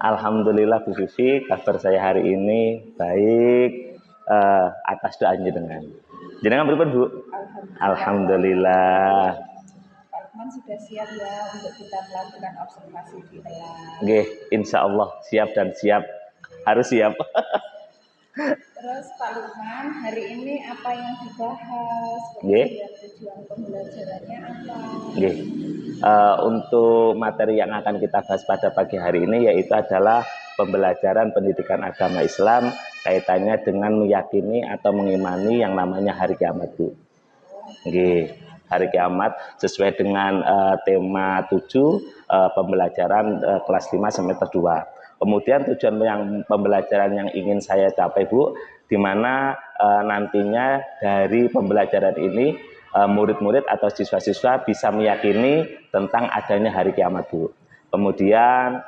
Alhamdulillah Bu Vivi, kabar saya hari ini baik atas doa jenengan. Jenengan berapa Bu? Alhamdulillah. Pak Lukman sudah siap ya untuk kita melakukan observasi di kelas. Nggih, insya Allah siap dan siap. Harus siap. Terus Pak Lukman, hari ini apa yang dibahas? Nggih. Kemudian tujuan pembelajarannya apa? Nggih. Untuk materi yang akan kita bahas pada pagi hari ini yaitu adalah pembelajaran pendidikan agama Islam kaitannya dengan meyakini atau mengimani yang namanya hari kiamat Bu. Nggih, hari kiamat sesuai dengan tema 7 pembelajaran kelas 5 semester 2. Kemudian tujuan yang pembelajaran yang ingin saya capai Bu, di mana nantinya dari pembelajaran ini murid-murid atau siswa-siswa bisa meyakini tentang adanya hari kiamat Bu. Kemudian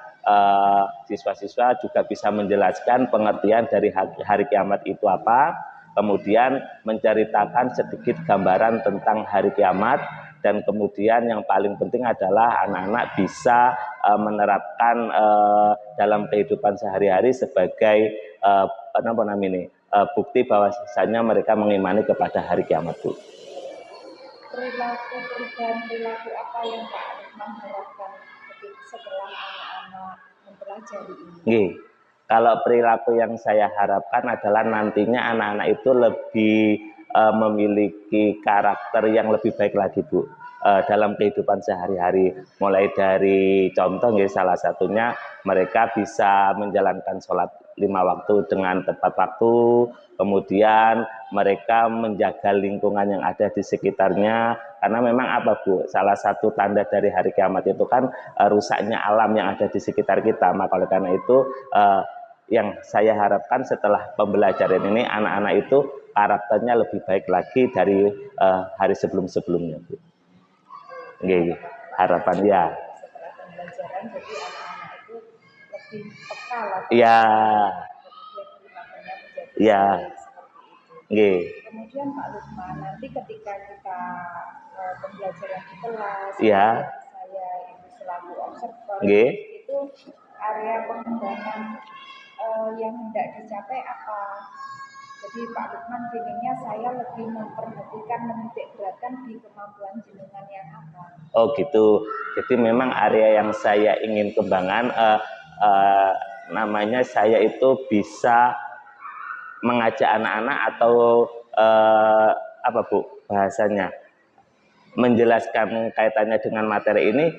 siswa-siswa juga bisa menjelaskan pengertian dari hari kiamat itu apa, kemudian menceritakan sedikit gambaran tentang hari kiamat, dan kemudian yang paling penting adalah anak-anak bisa menerapkan dalam kehidupan sehari-hari sebagai bukti bahwasanya mereka mengimani kepada hari kiamat Bu. Perubahan perilaku apa yang Pak Lukman harapkan setelah anak-anak mempelajari ini? Nggih. Kalau perilaku yang saya harapkan adalah nantinya anak-anak itu lebih memiliki karakter yang lebih baik lagi Bu dalam kehidupan sehari-hari. Mulai dari contoh ya, salah satunya mereka bisa menjalankan sholat 5 waktu dengan tepat waktu, kemudian mereka menjaga lingkungan yang ada di sekitarnya, karena memang apa Bu, salah satu tanda dari hari kiamat itu kan rusaknya alam yang ada di sekitar kita. Maka oleh karena itu yang saya harapkan setelah pembelajaran ini anak-anak itu karakternya lebih baik lagi dari hari sebelum-sebelumnya Bu. Nggih, harapan ya. Setelah pembelajaran jadi anak-anak itu lebih peka lah. Iya. Kemudian perilakunya menjadi Iya. seperti itu. Nggih. Kemudian Pak Lukman, nanti ketika kita pembelajaran di kelas, Iya. saya itu selaku observer, Nggih. itu area pengembangan yang hendak dicapai apa? Jadi Pak Lukman pinginnya saya lebih memperhatikan, menitik beratkan di kemampuan jenengan yang apa? Oh gitu. Jadi memang area yang saya ingin kembangkan namanya saya itu bisa mengajak anak-anak atau apa Bu bahasanya, menjelaskan kaitannya dengan materi ini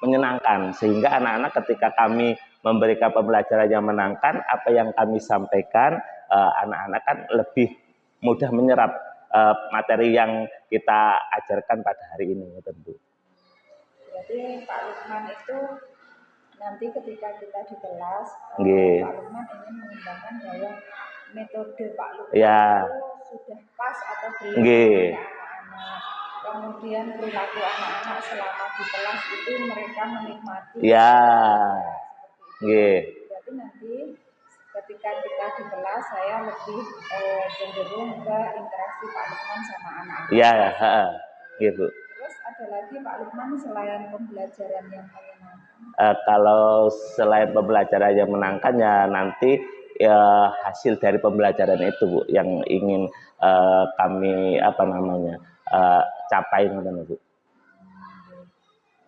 menyenangkan, sehingga anak-anak ketika kami memberikan pembelajaran yang menyenangkan, apa yang kami sampaikan anak-anak kan lebih mudah menyerap materi yang kita ajarkan pada hari ini tentu. Jadi Pak Lukman itu nanti ketika kita di kelas, Pak Lukman ingin mengembangkan bahwa metode Pak Lukman itu sudah pas atau belum kepada anak-anak. Kemudian perilaku anak-anak selama di kelas itu mereka menikmati. Berarti nanti ketika kita di kelas saya lebih cenderung ke interaksi Pak Lukman sama anak-anak. Gitu. Terus ada lagi Pak Lukman selain pembelajaran yang menyenangkan? Kalau selain pembelajaran yang menyenangkan ya nanti hasil dari pembelajaran itu Bu yang ingin kami capai Bu.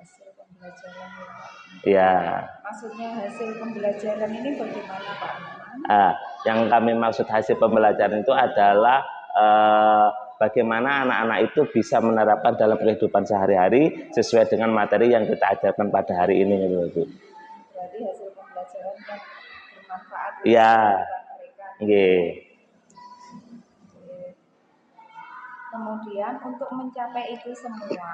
Hasil pembelajaran ya. Maksudnya hasil pembelajaran ini bagaimana Pak Lukman? Yang kami maksud hasil pembelajaran itu adalah bagaimana anak-anak itu bisa menerapkan dalam kehidupan sehari-hari sesuai dengan materi yang kita ajarkan pada hari ini gitu. Berarti hasil pembelajaran yang bermanfaat untuk mereka. Kemudian untuk mencapai itu semua,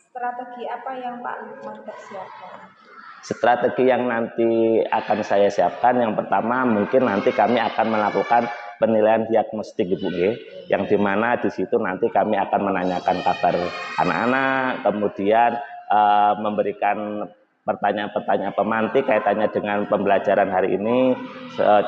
strategi apa yang Pak Lukman persiapkan? Strategi yang nanti akan saya siapkan, yang pertama mungkin nanti kami akan melakukan penilaian diagnostik Ibu G, yang dimana di situ nanti kami akan menanyakan kabar anak-anak, kemudian memberikan pertanyaan-pertanyaan pemantik kaitannya dengan pembelajaran hari ini.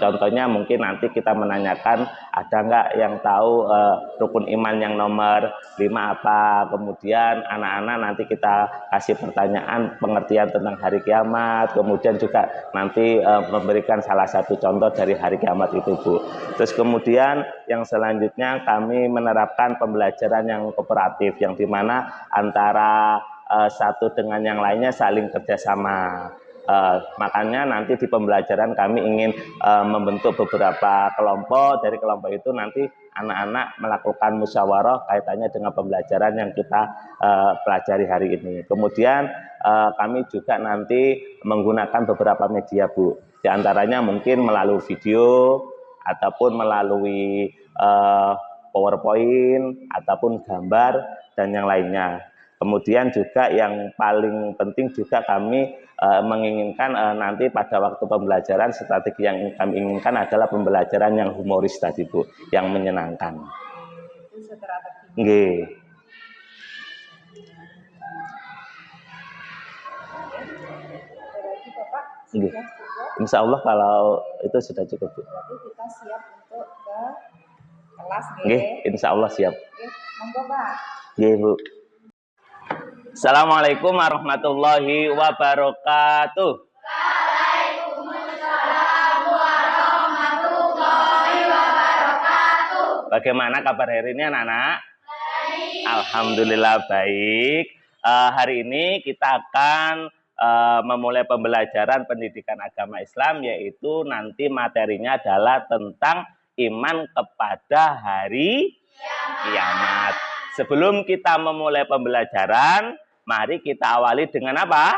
Contohnya mungkin nanti kita menanyakan ada nggak yang tahu rukun iman yang nomor 5 apa. Kemudian anak-anak nanti kita kasih pertanyaan pengertian tentang hari kiamat. Kemudian juga nanti memberikan salah satu contoh dari hari kiamat itu, Bu. Terus kemudian yang selanjutnya kami menerapkan pembelajaran yang kooperatif, yang dimana antara satu dengan yang lainnya saling kerjasama. Makanya nanti di pembelajaran kami ingin membentuk beberapa kelompok. Dari kelompok itu nanti anak-anak melakukan musyawarah kaitannya dengan pembelajaran yang kita pelajari hari ini. Kemudian kami juga nanti menggunakan beberapa media, Bu. Di antaranya mungkin melalui video ataupun melalui PowerPoint ataupun gambar dan yang lainnya. Kemudian juga yang paling penting juga kami menginginkan nanti pada waktu pembelajaran strategi yang kami inginkan adalah pembelajaran yang humoris tadi, Bu, yang menyenangkan. Itu strategi. Nggih. Berarti Bapak Nggih. sudah cukup? Insya Allah kalau itu sudah cukup, Bu. Berarti kita siap untuk ke kelas, nggih. Insya Allah siap. Nggih, monggo Pak. Nggih, Bu. Assalamualaikum warahmatullahi wabarakatuh. Waalaikumsalam warahmatullahi wabarakatuh. Bagaimana kabar hari ini anak-anak? Baik. Alhamdulillah baik. Hari ini kita akan memulai pembelajaran pendidikan agama Islam, yaitu nanti materinya adalah tentang iman kepada hari kiamat. Sebelum kita memulai pembelajaran, mari kita awali dengan apa?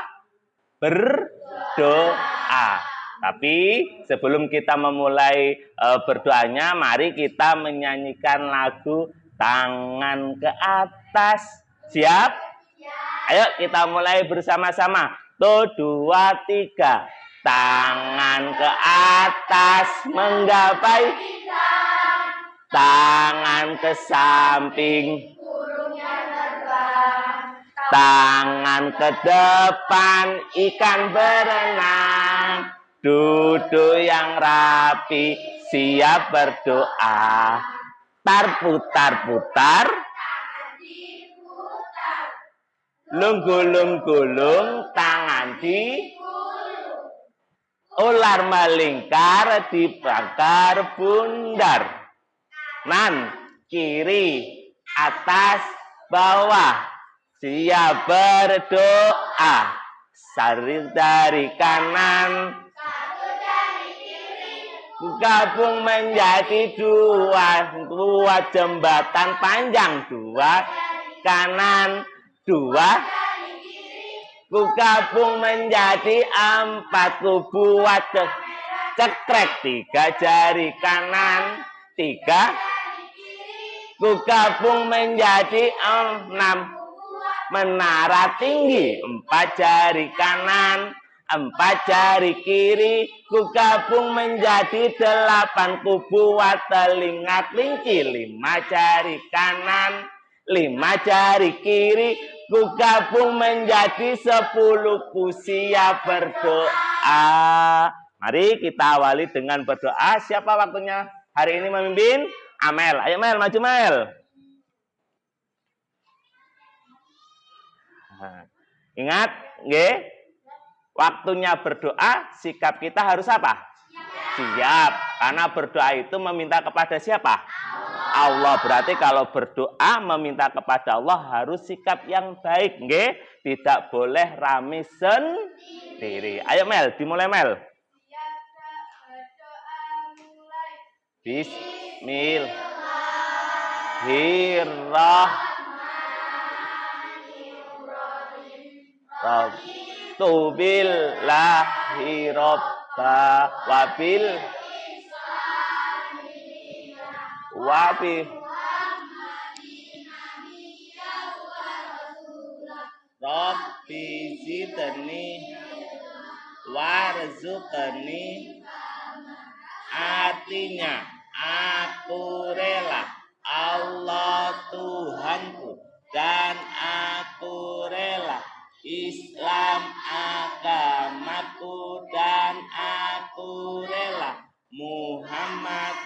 Berdoa. Tapi sebelum kita memulai berdoanya, mari kita menyanyikan lagu Tangan ke Atas. Siap? Ayo kita mulai bersama-sama. 1, 2, 3. Tangan ke atas menggapai, tangan ke samping, tangan ke depan, ikan berenang. Duduk yang rapi, siap berdoa. Tar putar putar, gulung-gulung, tangan di ular melingkar, dibakar bundar. Nan, kiri, atas, bawah, siap berdoa. Satu dari kanan, satu dari kiri, gabung menjadi dua jembatan panjang. 2 kanan, 2 ku gabung menjadi 4, ku buat cekrek. 3 jari kanan, 3 ku gabung menjadi 6 menara tinggi. 4 jari kanan, 4 jari kiri, ku gabung menjadi 8, ku buat telinga kelinci. 5 jari kanan, 5 jari kiri, ku gabung menjadi 10, ku siap berdoa. Mari kita awali dengan berdoa. Siapa waktunya hari ini memimpin? Amel. Ayo Mel, maju Mel. Ingat, nggih? Waktunya berdoa, sikap kita harus apa? Siap. Karena berdoa itu meminta kepada siapa? Allah. Berarti kalau berdoa meminta kepada Allah harus sikap yang baik, nggih? Tidak boleh rame sendiri. Ayo Mel, dimulai Mel. Bismillahirrahmanirrahim. Billahi robba wabil wabi Rabbi zidni warzuqni. Artinya aku rela Allah Tuhanku dan aku rela Islam agama Muhammad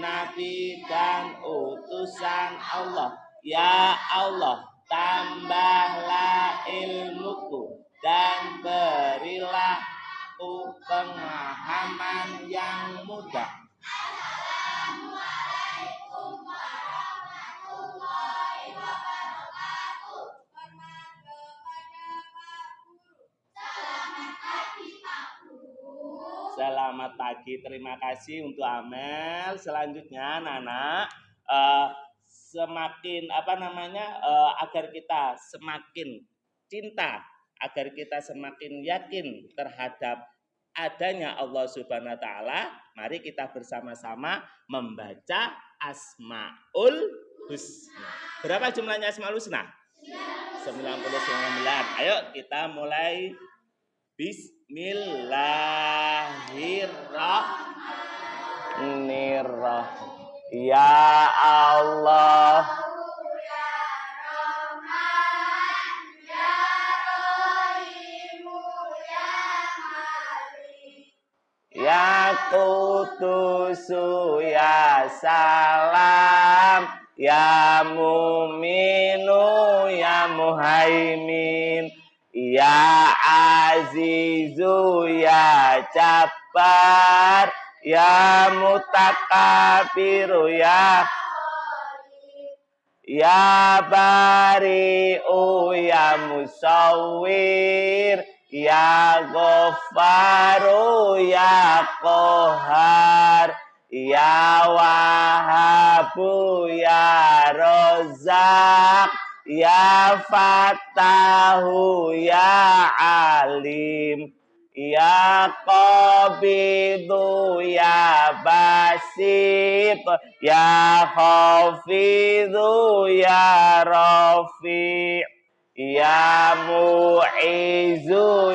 Nabi dan utusan Allah. Ya Allah, tambahlah ilmuku dan berilah pemahaman yang mudah. Assalamualaikum warahmatullahi wabarakatuh. Hormat kepada Pak Guru. Selamat pagi Pak Guru. Selamat pagi, terima kasih untuk Amel. Selanjutnya Nana, semakin agar kita semakin cinta, agar kita semakin yakin terhadap adanya Allah Subhanahu wa taala, mari kita bersama-sama membaca Asmaul Husna. Berapa jumlahnya Asmaul Husna? 99. Ayo kita mulai. Bismillahirrahmanirrahim. Ya Allah, ya Qudusu ya Salam, ya Muminu ya Muhaimin, ya Azizu ya Jabbar, ya Mutakabiru ya Bari'u ya Musawwir, ya Ghafaru ya Qahar, ya Wahabu ya Razzaq, ya Fattahu ya Alim, ya Qabidu ya Basit, ya Khafidhu ya Rafi', ya Mu'izu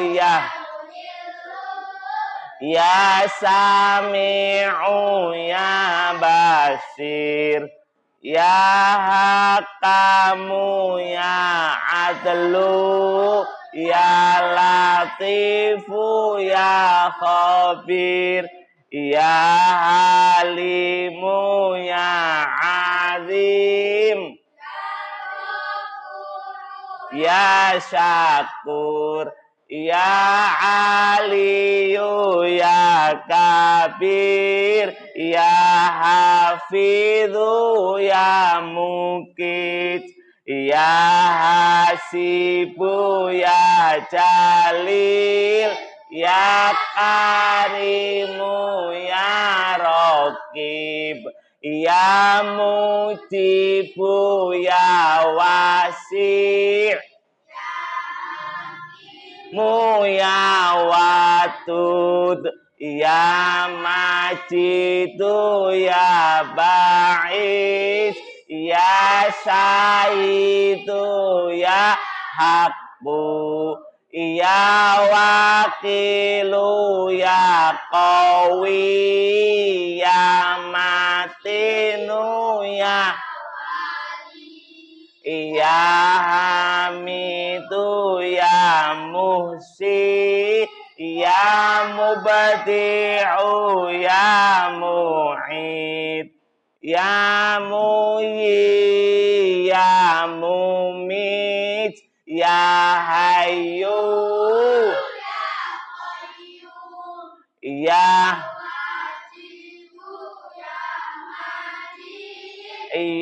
ya Sami'u ya Basir, ya Hakamu ya Adlu, ya Latifu ya Khabir, ya Halimu ya Azim, ya Syakur, ya Aliyu ya Kabir, ya Hafidhu ya Mukit, ya Hasibu ya Jalil, ya Karimu ya Raqib, ya Mujibu ya Wasi', ya Wadud, ya Majidu ya Ba'is, ya Saidu ya Haqqu, ya Wakilu ya Qawi, ya Matinu ya Hamidu ya Muhsi, ya Mubadi'u ya Mu'id, ya Muhyi ya Mumit, ya Hayyu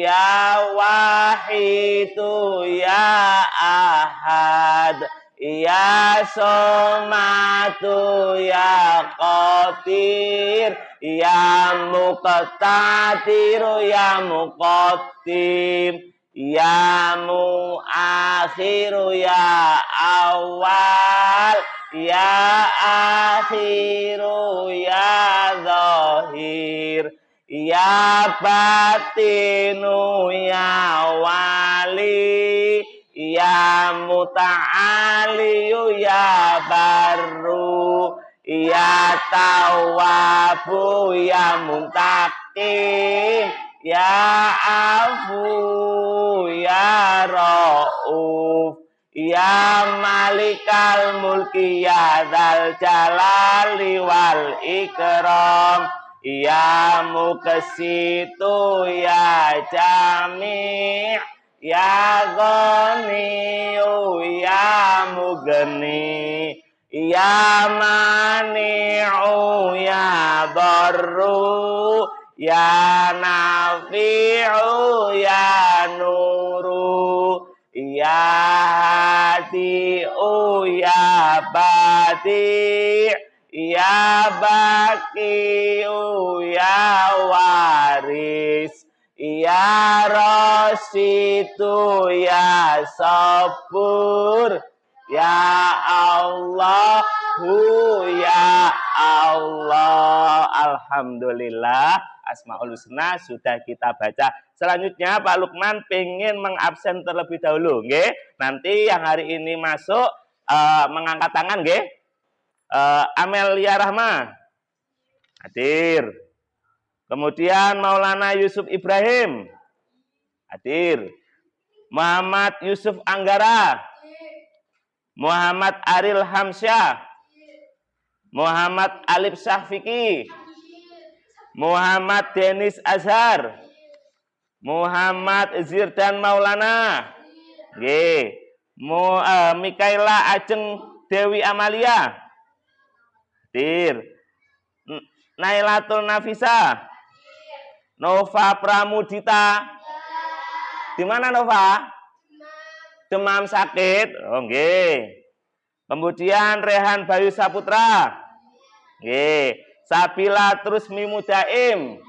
ya Wahidu ya Ahad, ya Somadu ya Qadir, ya Muqtadiru ya Muqaddim, ya Muakhiru ya Awal, ya Akhiru ya Zahir, ya Batinu ya Wali, ya Muta'aliyu ya Barru, ya Tawabu ya Muntaqim, ya Afu ya Rauf, Ya malikal mulki ya dzal jalali wal ikram. Ya muqsitu ya jami' ya ghaniyu ya mughni. Ya mani'u ya darru ya nafi'u ya nuru. Ya hadi'u ya badi' ya baqi'u ya waris. Ya rasidu ya sabur. Ya Allahu ya Allah. Alhamdulillah, Asmaul Husna sudah kita baca. Selanjutnya Pak Lukman pengen mengabsen terlebih dahulu, nggih. Nanti yang hari ini masuk mengangkat tangan, nggih. Amelia Rahma hadir. Kemudian Maulana Yusuf Ibrahim hadir. Muhammad Yusuf Anggara, Muhammad Aril Hamsyah, Muhammad Alif Syahfiki, Muhammad Denis Azhar, Muhammad Zirdan Maulana, Mikaela Ajeng Dewi Amalia, hadir. Nailatul Nafisa, Nova Pramudita. Di mana Nova? Demam sakit. Oh, nggih. Kemudian Rehan Bayu Saputra. Nggih. Sabila Trusmi Mudaim.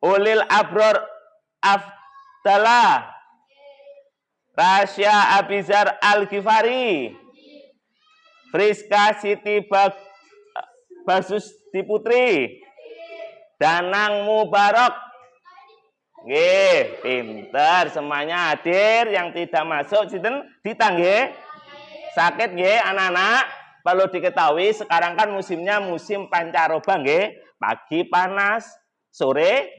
Ulil Abror Afdala. Rasya Abizar Al-Ghifari. Friska Siti Basus Diputri. Danang Mubarak. Nggih, pinter semuanya hadir. Yang tidak masuk sinten ditangge. Sakit nggih anak-anak. Perlu diketahui sekarang kan musimnya musim pancaroba nggih. Pagi panas, sore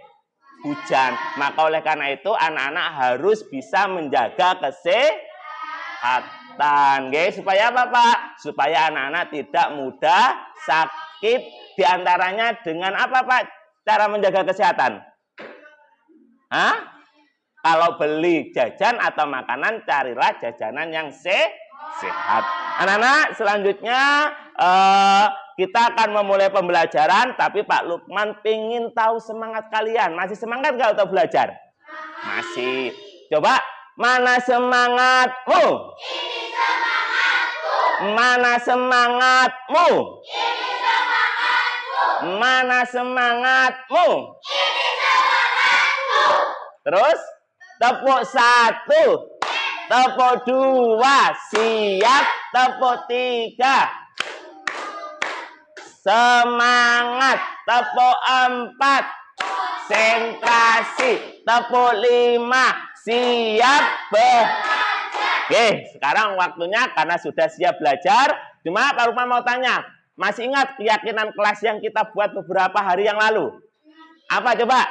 hujan. Maka oleh karena itu anak-anak harus bisa menjaga kesehatan nggih. Supaya apa, Pak? Supaya anak-anak tidak mudah sakit. Di antaranya dengan apa, Pak? Cara menjaga kesehatan? Kalau beli jajan atau makanan, carilah jajanan yang sehat. Anak-anak, selanjutnya kita akan memulai pembelajaran. Tapi Pak Lukman ingin tahu semangat kalian. Masih semangat nggak untuk belajar? Masih. Coba, mana semangatmu? Ini semangatku. Mana semangatmu? Ini semangatku. Mana semangatmu? Ini semangatku. Terus, tepuk 1, tepuk 2, siap, tepuk 3, semangat, tepuk 4, sentrasi, tepuk 5, siap, Oke, sekarang waktunya karena sudah siap belajar. Cuma Pak Lukman mau tanya, masih ingat keyakinan kelas yang kita buat beberapa hari yang lalu? Apa coba?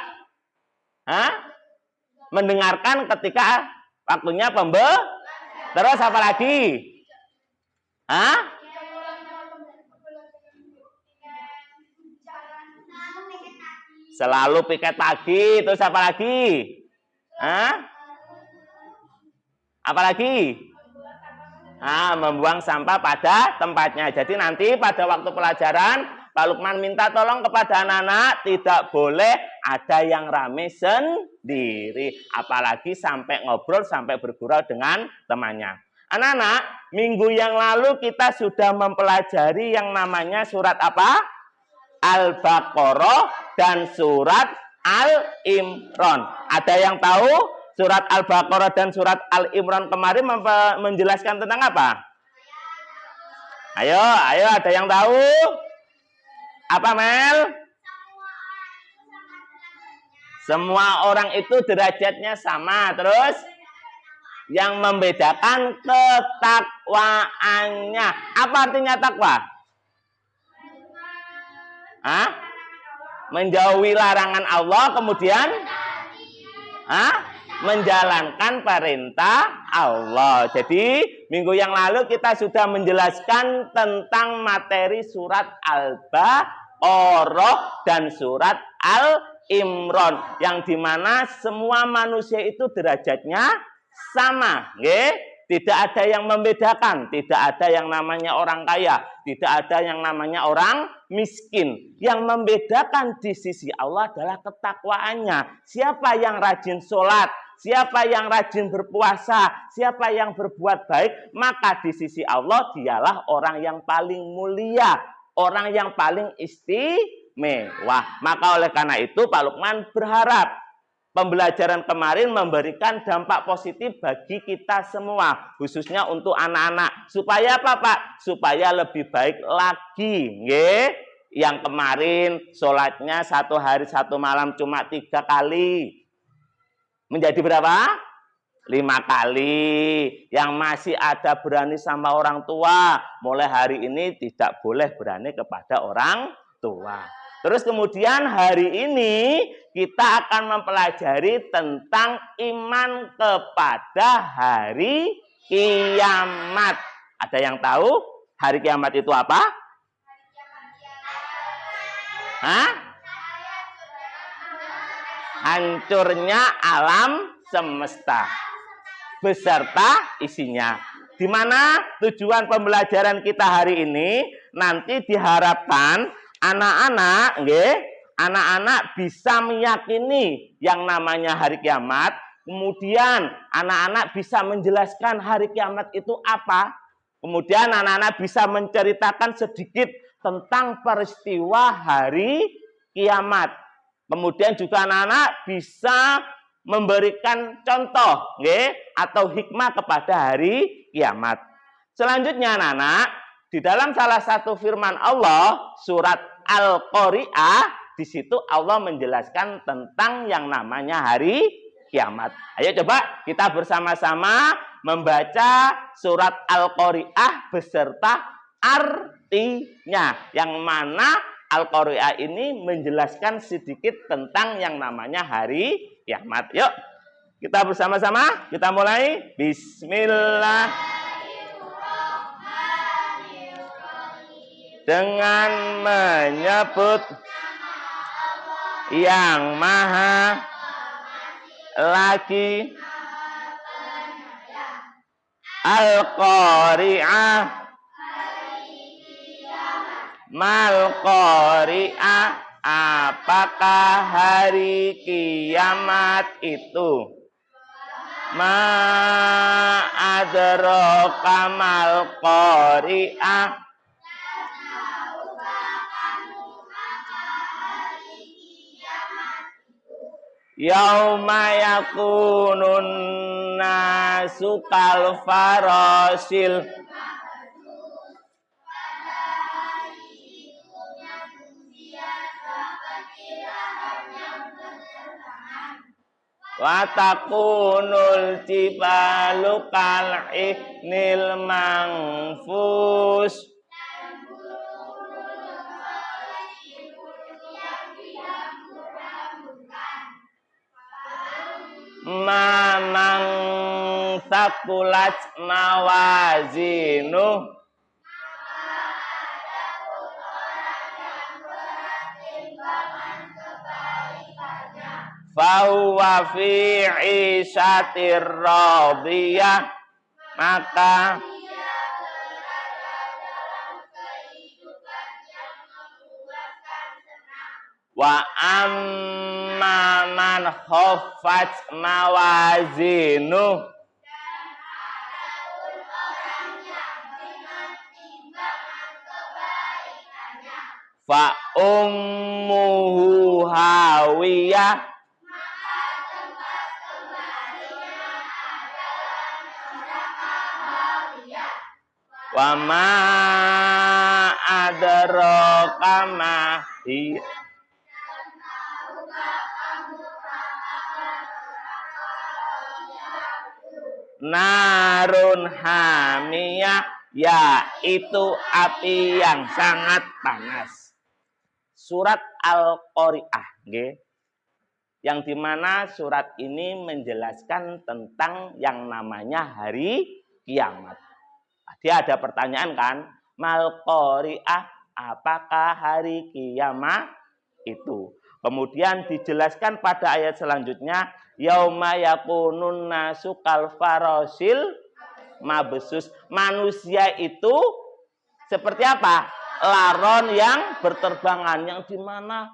Mendengarkan ketika waktunya terus apa lagi? Selalu piket pagi. Terus apa lagi? Apa lagi? Membuang sampah pada tempatnya. Jadi nanti pada waktu pelajaran Pak Lukman minta tolong kepada anak-anak tidak boleh ada yang rame sendiri. Apalagi sampai ngobrol, sampai bergurau dengan temannya. Anak-anak, minggu yang lalu kita sudah mempelajari yang namanya surat apa? Al-Baqarah dan surat Al-Imran. Ada yang tahu surat Al-Baqarah dan surat Al-Imran kemarin menjelaskan tentang apa? Ayo, ada yang tahu? Apa, Mel? Semua orang itu derajatnya sama. Terus yang membedakan ketakwaannya. Apa artinya takwa? Menjauhi larangan Allah, kemudian menjalankan perintah Allah. Jadi minggu yang lalu kita sudah menjelaskan tentang materi surat Al-Baqarah dan surat Al-Imran, yang dimana semua manusia itu derajatnya sama, nggih. Tidak ada yang membedakan, tidak ada yang namanya orang kaya, tidak ada yang namanya orang miskin. Yang membedakan di sisi Allah adalah ketakwaannya. Siapa yang rajin sholat, siapa yang rajin berpuasa, siapa yang berbuat baik, maka di sisi Allah dialah orang yang paling mulia, orang yang paling istimewa. Maka oleh karena itu Pak Lukman berharap pembelajaran kemarin memberikan dampak positif bagi kita semua, khususnya untuk anak-anak. Supaya apa, Pak? Supaya lebih baik lagi, nggih. Yang kemarin sholatnya 1 hari 1 malam cuma 3 kali. Menjadi berapa? 5 kali. Yang masih ada berani sama orang tua, mulai hari ini tidak boleh berani kepada orang tua. Terus kemudian hari ini kita akan mempelajari tentang iman kepada hari kiamat. Ada yang tahu hari kiamat itu apa? Hah? Hancurnya alam semesta beserta isinya. Di mana tujuan pembelajaran kita hari ini nanti diharapkan anak-anak, nggih, anak-anak bisa meyakini yang namanya hari kiamat. Kemudian anak-anak bisa menjelaskan hari kiamat itu apa. Kemudian anak-anak bisa menceritakan sedikit tentang peristiwa hari kiamat. Kemudian juga anak-anak bisa memberikan contoh, nggih, atau hikmah kepada hari kiamat. Selanjutnya anak-anak, di dalam salah satu firman Allah surat Al-Qari'ah, di situ Allah menjelaskan tentang yang namanya hari kiamat. Ayo coba kita bersama-sama membaca surat Al-Qari'ah beserta artinya. Yang mana Al-Qari'ah ini menjelaskan sedikit tentang yang namanya hari kiamat. Yuk, kita bersama-sama, kita mulai. Bismillah. Dengan menyebut yang maha lagi. Al-Qari'ah. Mal-Qari'ah. Apakah hari kiamat itu? Ma adraka mal-Qari'ah. Yauma yakunun nasu kal farasil. Wa takunul jibalu kal ihnil manfus. Mamang takulat mawazinu. Fahuwa fi isyatir radiyah. Maka wa amma man khaffat mawazinu. Fa ummuhu hawiyah. Wa ma adraka ma hiya. Narun hamiyah, yaitu api yang sangat panas. Surat Al-Qari'ah, nggih. yang dimana surat ini menjelaskan tentang yang namanya hari kiamat. Dia ada pertanyaan kan, mal qari'ah, apakah hari kiamat itu? Kemudian dijelaskan pada ayat selanjutnya, yauma yakunun nasu kal farasil mabsus. Manusia itu seperti apa? Laron yang berterbangan, yang dimana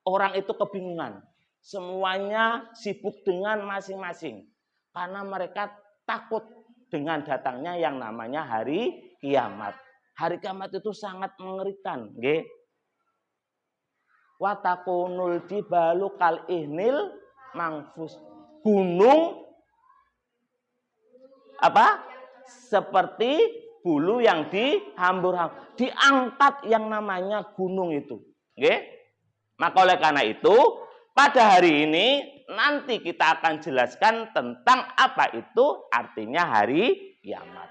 orang itu kebingungan. Semuanya sibuk dengan masing-masing. Karena mereka takut dengan datangnya yang namanya hari kiamat. Hari kiamat itu sangat mengerikan. Wa takunul jibalu kal ihnil mangfus. Gunung apa? Seperti bulu yang dihambur-hambur. Diangkat yang namanya gunung itu. Maka oleh karena itu, pada hari ini nanti kita akan jelaskan tentang apa itu artinya hari kiamat.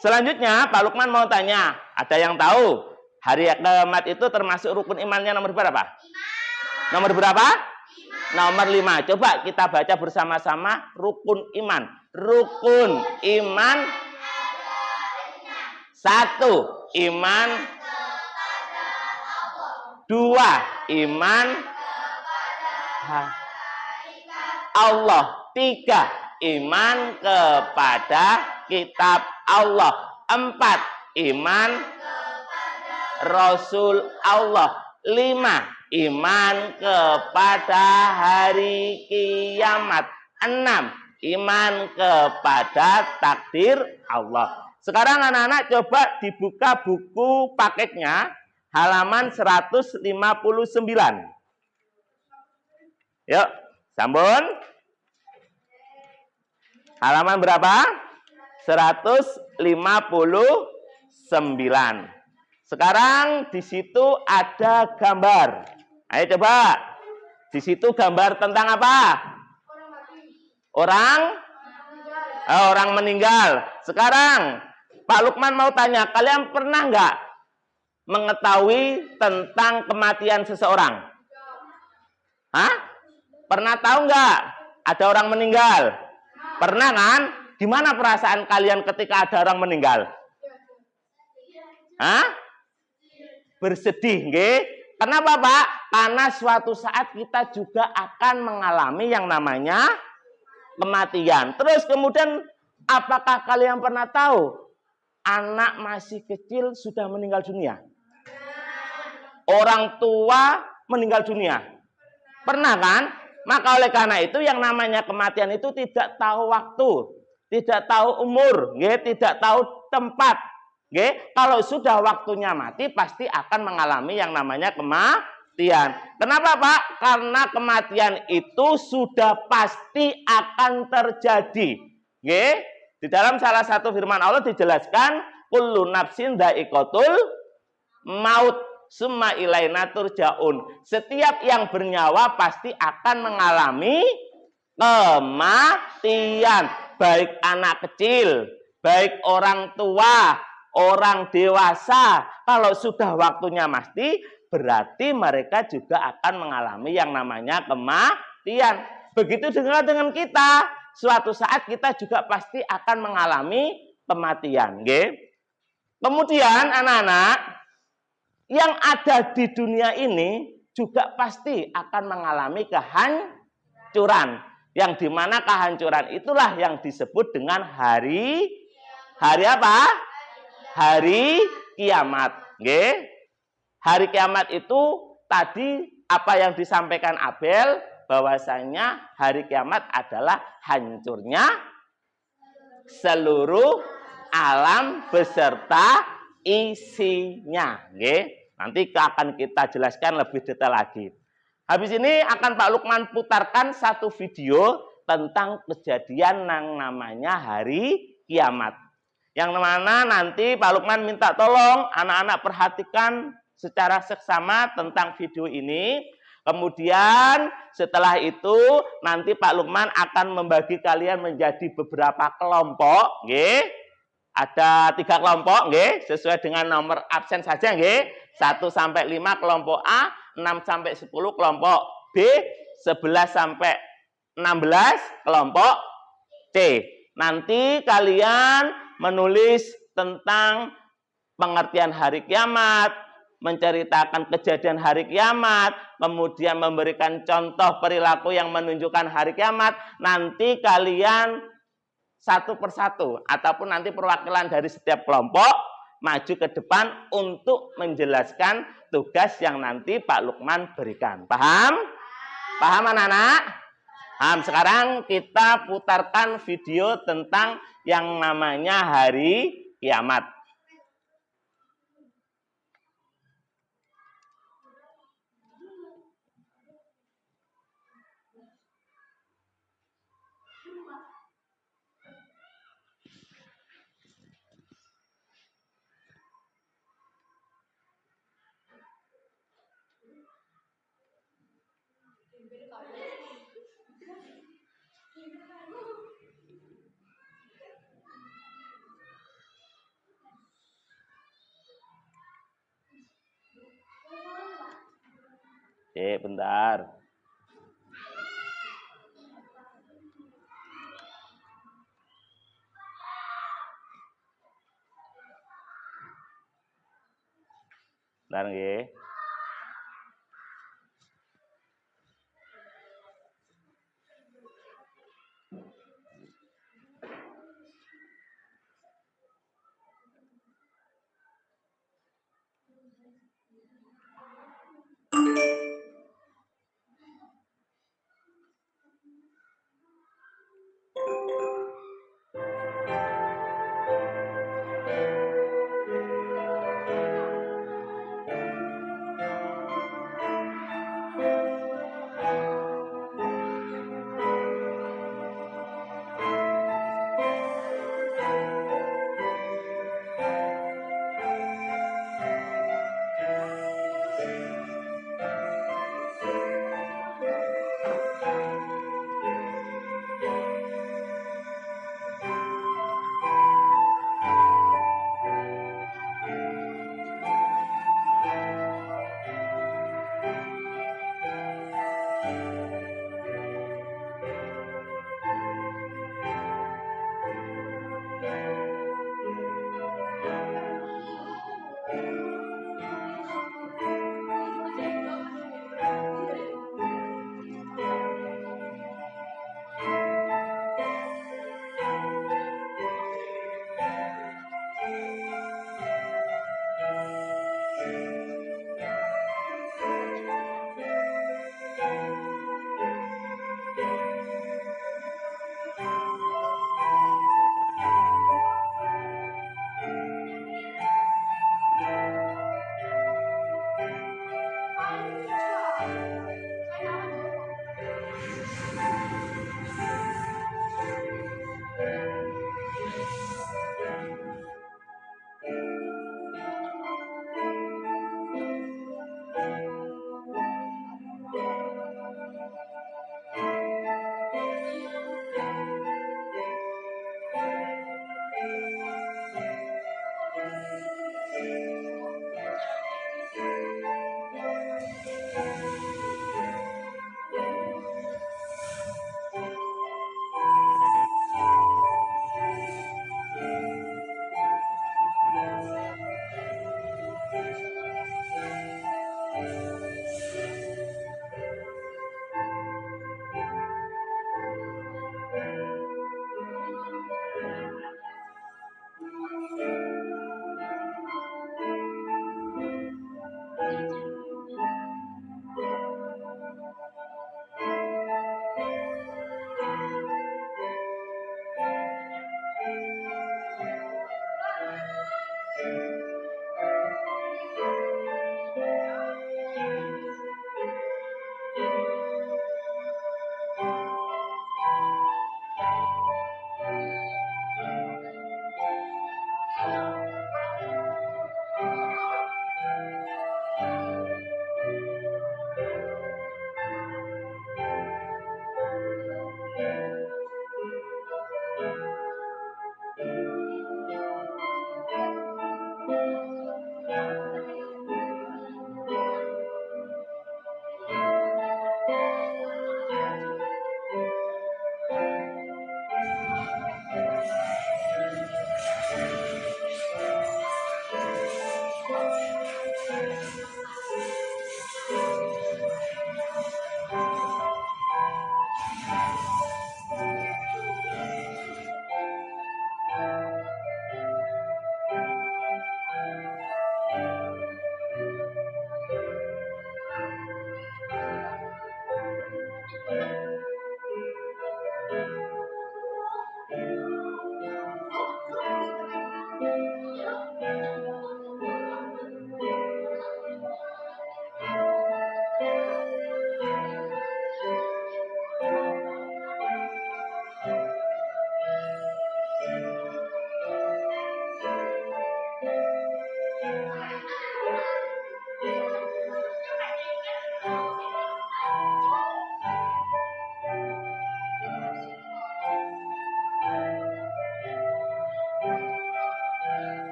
Selanjutnya Pak Lukman mau tanya, ada yang tahu hari kiamat itu termasuk rukun imannya nomor berapa? Nomor berapa? Nomor 5. Coba kita baca bersama-sama rukun iman. Rukun iman 1. Iman 2. Iman Allah. 3. Iman kepada kitab Allah. 4. Iman Rasul Allah. 5. Iman kepada hari kiamat. 6. Iman kepada takdir Allah. Sekarang anak-anak coba dibuka buku paketnya. Halaman 159. Yuk, sambun. Halaman berapa? 159. Sekarang di situ ada gambar. Ayo coba. Di situ gambar tentang apa? Orang meninggal. Sekarang Pak Lukman mau tanya, kalian pernah nggak mengetahui tentang kematian seseorang? Hah? Pernah tahu nggak ada orang meninggal? Pernah kan? Gimana perasaan kalian ketika ada orang meninggal? Hah? Bersedih, nggih? Kenapa, Pak? Karena suatu saat kita juga akan mengalami yang namanya kematian. Terus kemudian, apakah kalian pernah tahu anak masih kecil sudah meninggal dunia? Orang tua meninggal dunia. Pernah kan? Maka oleh karena itu yang namanya kematian itu tidak tahu waktu, tidak tahu umur, tidak tahu tempat. Kalau sudah waktunya mati pasti akan mengalami yang namanya kematian. Kenapa, Pak? Karena kematian itu sudah pasti akan terjadi. Di dalam salah satu firman Allah dijelaskan kullu nafsin dha'iqatul maut summa ilaina turja'un. Setiap yang bernyawa pasti akan mengalami kematian. Baik anak kecil, baik orang tua, orang dewasa. Kalau sudah waktunya mati, berarti mereka juga akan mengalami yang namanya kematian. Begitu juga dengan kita. Suatu saat kita juga pasti akan mengalami kematian. Kemudian anak-anak, yang ada di dunia ini juga pasti akan mengalami kehancuran. Yang dimana kehancuran itulah yang disebut dengan hari apa? Hari kiamat. Hari kiamat itu tadi apa yang disampaikan Abel, bahwasanya hari kiamat adalah hancurnya seluruh alam beserta isinya. Nanti akan kita jelaskan lebih detail lagi. Habis ini akan Pak Lukman putarkan satu video tentang kejadian yang namanya hari kiamat. Yang mana nanti Pak Lukman minta tolong anak-anak perhatikan secara seksama tentang video ini. Kemudian setelah itu nanti Pak Lukman akan membagi kalian menjadi beberapa kelompok. Ada 3 kelompok, sesuai dengan nomor absen saja, 1 sampai 5 kelompok A, 6 sampai 10 kelompok B, 11 sampai 16 kelompok C. Nanti kalian menulis tentang pengertian hari kiamat, menceritakan kejadian hari kiamat, kemudian memberikan contoh perilaku yang menunjukkan hari kiamat. Nanti kalian satu persatu ataupun nanti perwakilan dari setiap kelompok maju ke depan untuk menjelaskan tugas yang nanti Pak Lukman berikan. Paham? Paham anak-anak? Paham. Sekarang kita putarkan video tentang yang namanya hari kiamat. Bentar. Bentar nggih.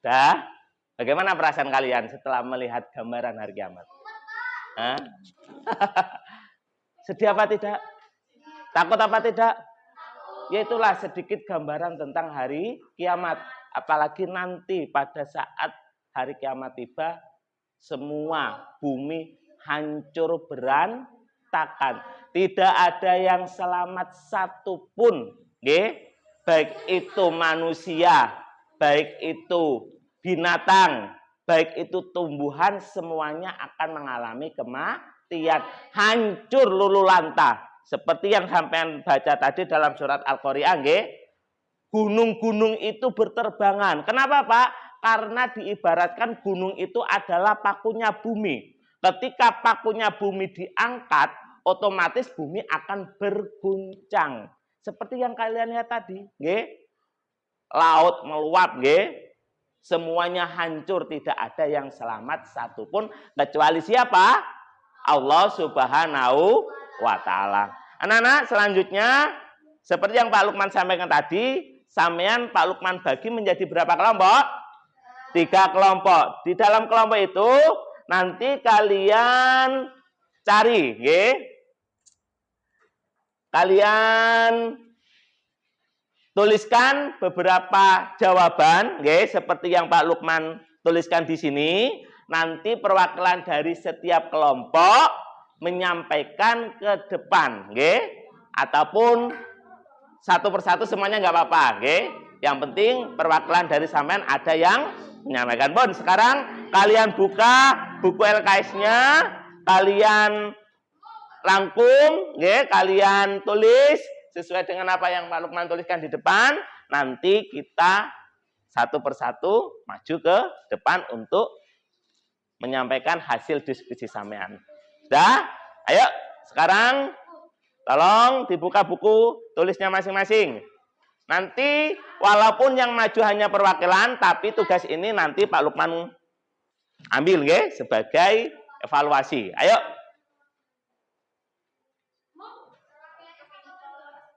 Sudah? Bagaimana perasaan kalian setelah melihat gambaran hari kiamat? Hah? Sedih apa tidak? Takut apa tidak? Ya itulah sedikit gambaran tentang hari kiamat. Apalagi nanti pada saat hari kiamat tiba, semua bumi hancur berantakan. Tidak ada yang selamat satupun. Baik itu manusia, baik itu binatang, baik itu tumbuhan, semuanya akan mengalami kematian. Hancur lulu lantah. Seperti yang sampean baca tadi dalam surat Al-Qari'ah, gunung-gunung itu berterbangan. Kenapa, Pak? Karena diibaratkan gunung itu adalah pakunya bumi. Ketika pakunya bumi diangkat, otomatis bumi akan berguncang. Seperti yang kalian lihat tadi, laut meluap, semuanya hancur, tidak ada yang selamat satupun kecuali siapa? Allah Subhanahu wa ta'ala. Anak-anak, selanjutnya seperti yang Pak Lukman sampaikan tadi, sampean Pak Lukman bagi menjadi berapa kelompok? 3 kelompok. Di dalam kelompok itu nanti kalian cari, kalian tuliskan beberapa jawaban, seperti yang Pak Lukman tuliskan di sini. Nanti perwakilan dari setiap kelompok menyampaikan ke depan, ataupun satu persatu semuanya nggak apa-apa, Yang penting perwakilan dari sampean ada yang menyampaikan. Bon, sekarang kalian buka buku LKS-nya, kalian rangkum, kalian tulis sesuai dengan apa yang Pak Lukman tuliskan di depan. Nanti kita satu persatu maju ke depan untuk menyampaikan hasil diskusi sampean. Sudah? Ayo, sekarang tolong dibuka buku tulisnya masing-masing. Nanti walaupun yang maju hanya perwakilan, tapi tugas ini nanti Pak Lukman ambil sebagai evaluasi. Ayo.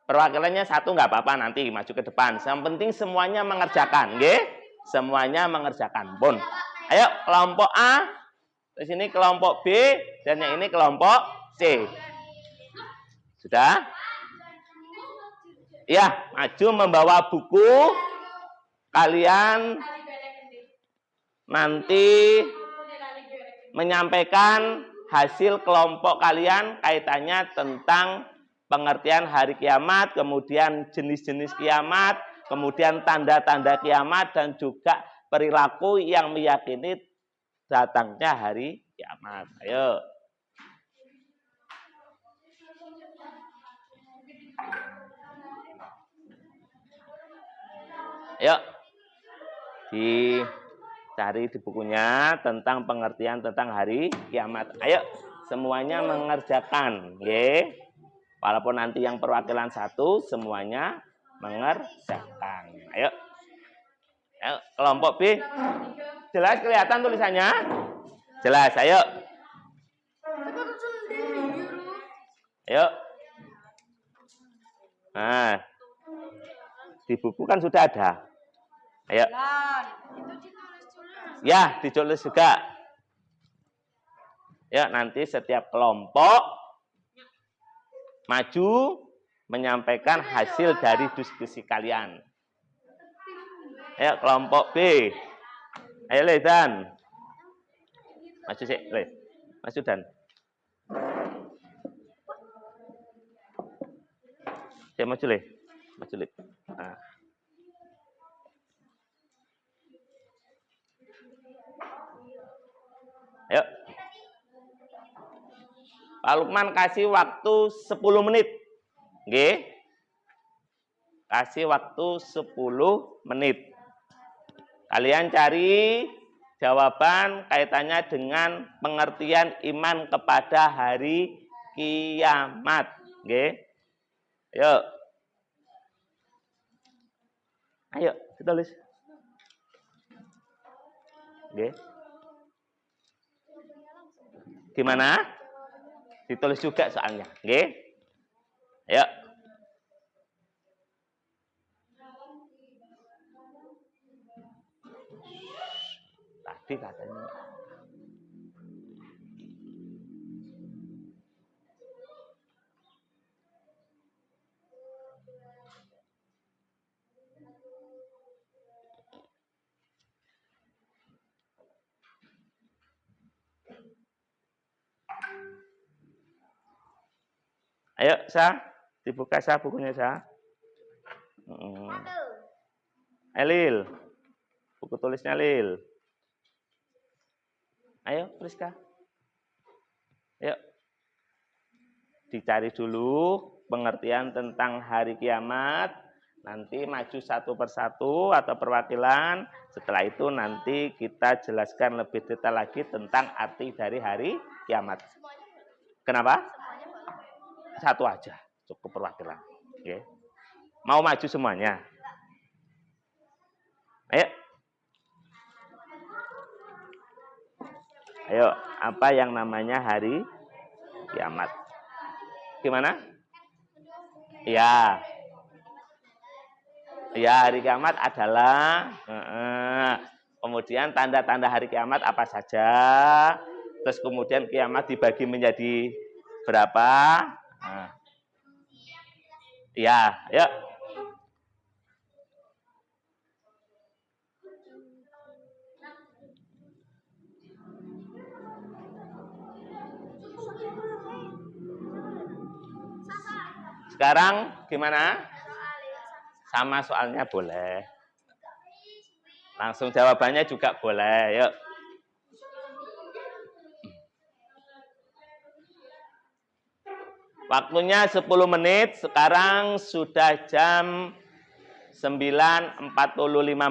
Perwakilannya satu nggak apa-apa, nanti maju ke depan. Yang penting semuanya mengerjakan, Semuanya mengerjakan. Bon. Ayo, kelompok A, di sini kelompok B, dan yang ini kelompok C. Sudah? Ya, maju membawa buku. Kalian nanti menyampaikan hasil kelompok kalian kaitannya tentang pengertian hari kiamat, kemudian jenis-jenis kiamat, kemudian tanda-tanda kiamat, dan juga perilaku yang meyakini datangnya hari kiamat. Ayo. Ayo. Dicari di bukunya tentang pengertian tentang hari kiamat. Ayo, semuanya mengerjakan, Walaupun nanti yang perwakilan satu, semuanya mengerjakan. Ayo. Ayo, kelompok B. Jelas kelihatan tulisannya? Jelas, ayo. Ayo. Nah, di buku kan sudah ada. Ayo. Ya, ditulis juga. Ya, nanti setiap kelompok maju menyampaikan hasil dari diskusi kalian. Ayo, kelompok B. Ayo, Le, Dan. Maju sih, Le. Maju, Dan. Ya, maju, Le. Maju, Le. Nah. Ayo. Pak Lukman kasih waktu 10 menit. Kasih waktu 10 menit. Kalian cari Jawaban kaitannya dengan pengertian iman kepada hari kiamat. Nggih. Yuk. Ayo, ditulis. Nggih. Gimana? Ditulis juga soalnya. Nggih. Ayo. Tadi katanya. Ayo, Sa. Dibuka, Sa, bukunya, Sa. Lil. Buku tulisnya, Lil. Ayo, Priska. Ayo. Dicari dulu pengertian tentang hari kiamat. Nanti maju satu persatu atau perwakilan. Setelah itu nanti kita jelaskan lebih detail lagi tentang arti dari hari kiamat. Kenapa? Satu aja, cukup perwakilan. Oke. Mau maju semuanya? Ayo. Ayo, apa yang namanya hari kiamat? Gimana? Ya. Ya, hari kiamat adalah kemudian tanda-tanda hari kiamat apa saja? Terus kemudian kiamat dibagi menjadi berapa? Ya, yuk. Sekarang gimana? Sama soalnya boleh. Langsung jawabannya juga boleh. Yuk. Waktunya 10 menit. Sekarang sudah jam 9.45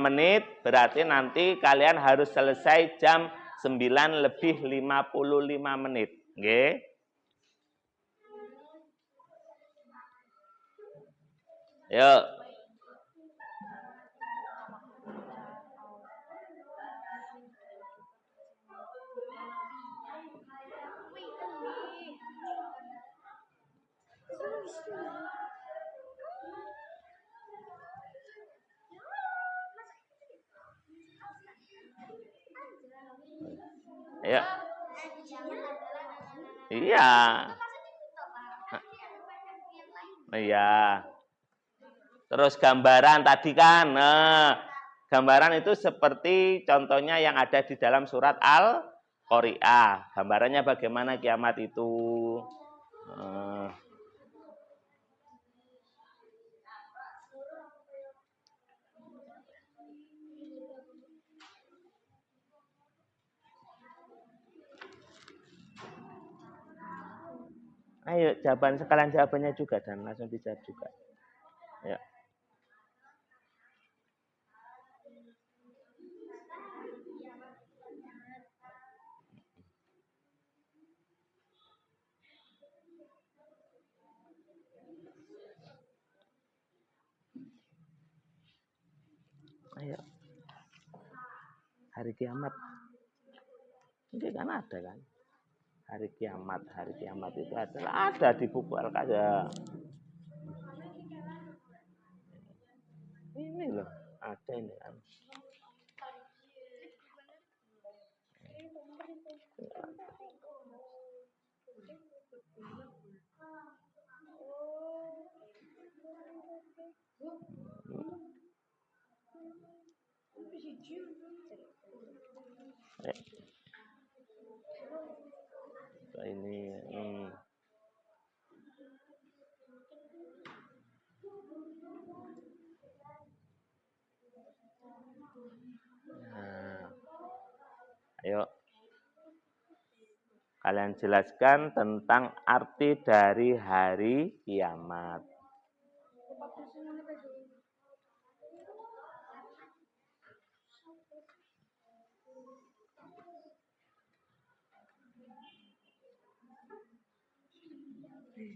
menit. Berarti nanti kalian harus selesai jam 9:55 menit. Oke? Yuk. Ayo. Iya. Iya. Terus gambaran tadi kan, gambaran itu seperti contohnya yang ada di dalam surat Al-Qari'ah. Gambarannya bagaimana kiamat itu. Ayo, sekalian jawabannya juga dan langsung dijawab juga. Ya. Ayo. Hari kiamat. Ini kan ada kan? Hari kiamat itu adalah ada di buku Al-Qaeda. Ini loh, ada ini kan. Ini nah, ayo kalian jelaskan tentang arti dari hari kiamat. Ya.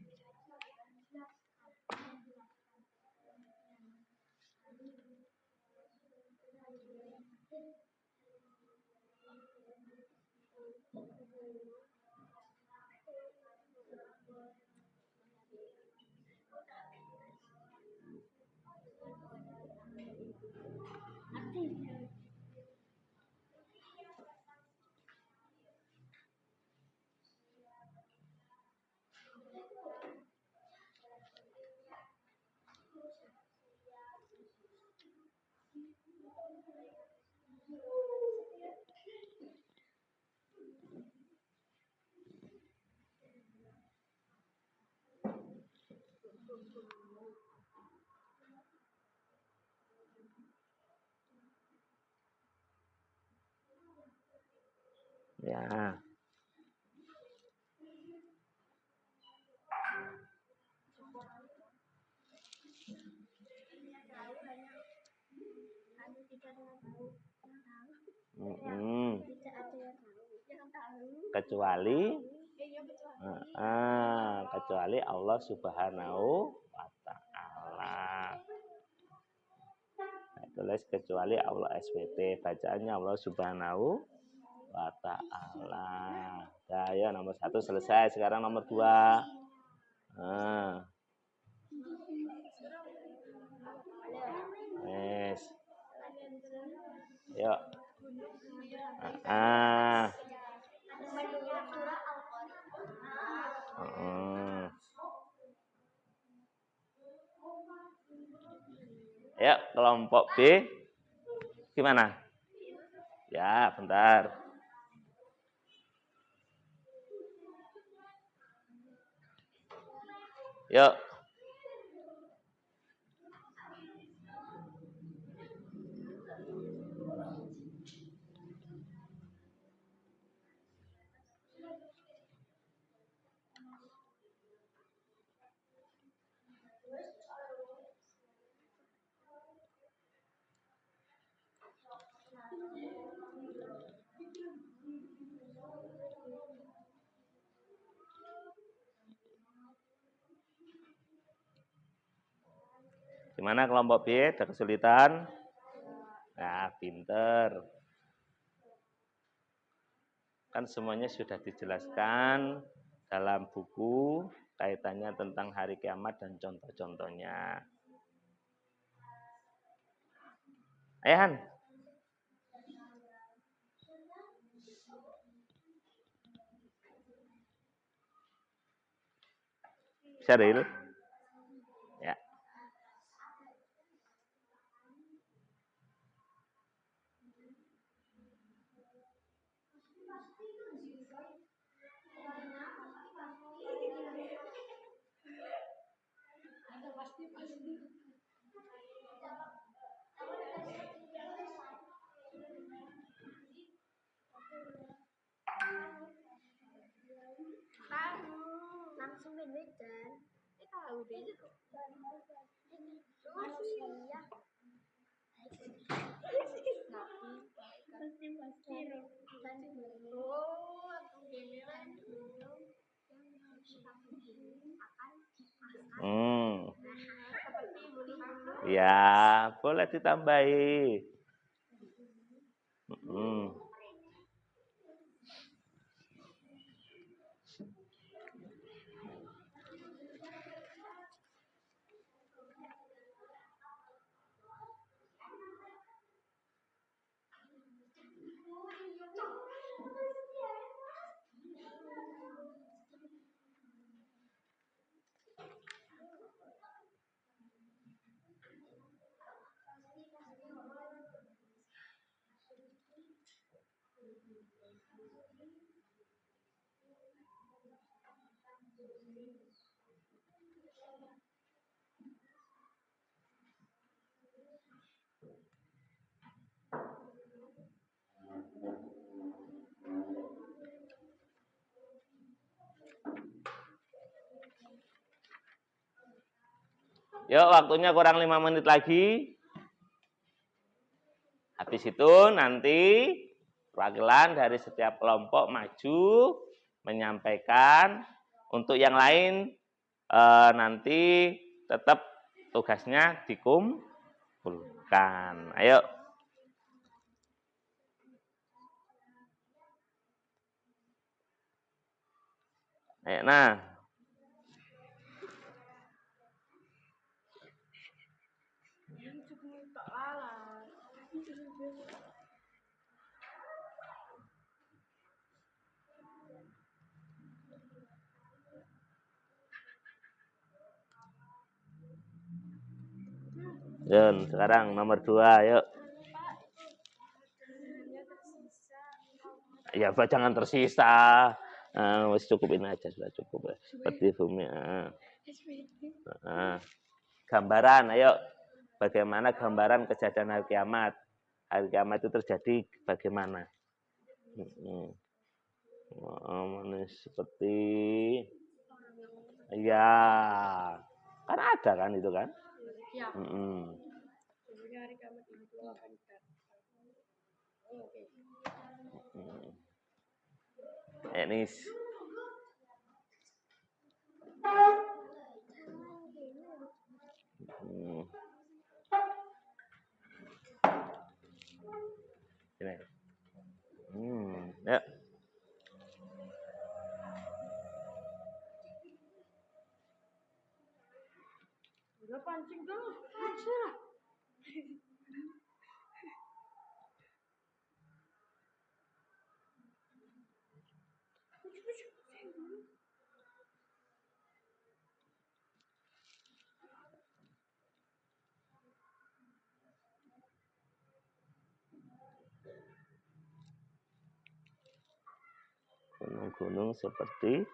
Kecuali Allah Subhanahu wa Ta'ala. Tulis kecuali Allah SWT, bacaannya Allah Subhanahu wa Ta'ala. Nah, ya nomor 1 selesai. Sekarang nomor 2. Yes. Yuk. Ya, kelompok B gimana? Ya, bentar. Yuk. Gimana kelompok B? Ada kesulitan? Nah, pinter. Kan semuanya sudah dijelaskan dalam buku kaitannya tentang hari kiamat dan contoh-contohnya. Ayahan. Syaril. Ya. Langsung dan tahu deh Ya, boleh ditambahi. Yuk, waktunya kurang 5 menit lagi. Habis itu nanti perwakilan dari setiap kelompok maju menyampaikan. Untuk yang lain nanti tetap tugasnya dikumpulkan. Ayo. Ayo, nah. Dan sekarang nomor 2, yuk. Ya, jangan tersisa. Masih cukup ini aja, sudah cukup. Seperti bumi. Gambaran, ayo. Bagaimana gambaran kejadian hari kiamat? Hari kiamat itu terjadi bagaimana? Seperti, ya, kan ada kan itu kan? Ya. Enis. Ini. Ya. Udah pancing dulu aja. Gunung-gunung seperti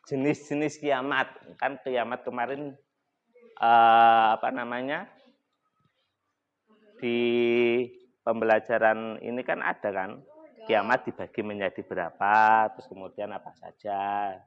jenis-jenis kiamat. Kan kiamat kemarin di pembelajaran ini kan ada kan kiamat dibagi menjadi berapa, terus kemudian apa saja.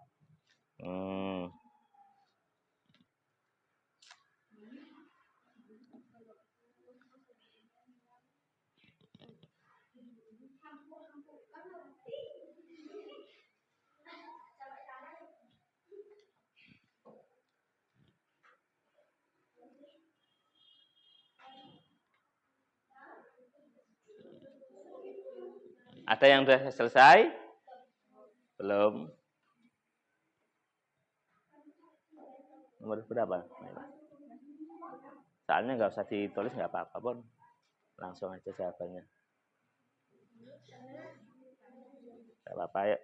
Ada yang sudah selesai? Belum? Nomor berapa? Soalnya nggak usah ditulis, nggak apa-apa pun. Langsung aja jawabannya. Nggak apa-apa ya.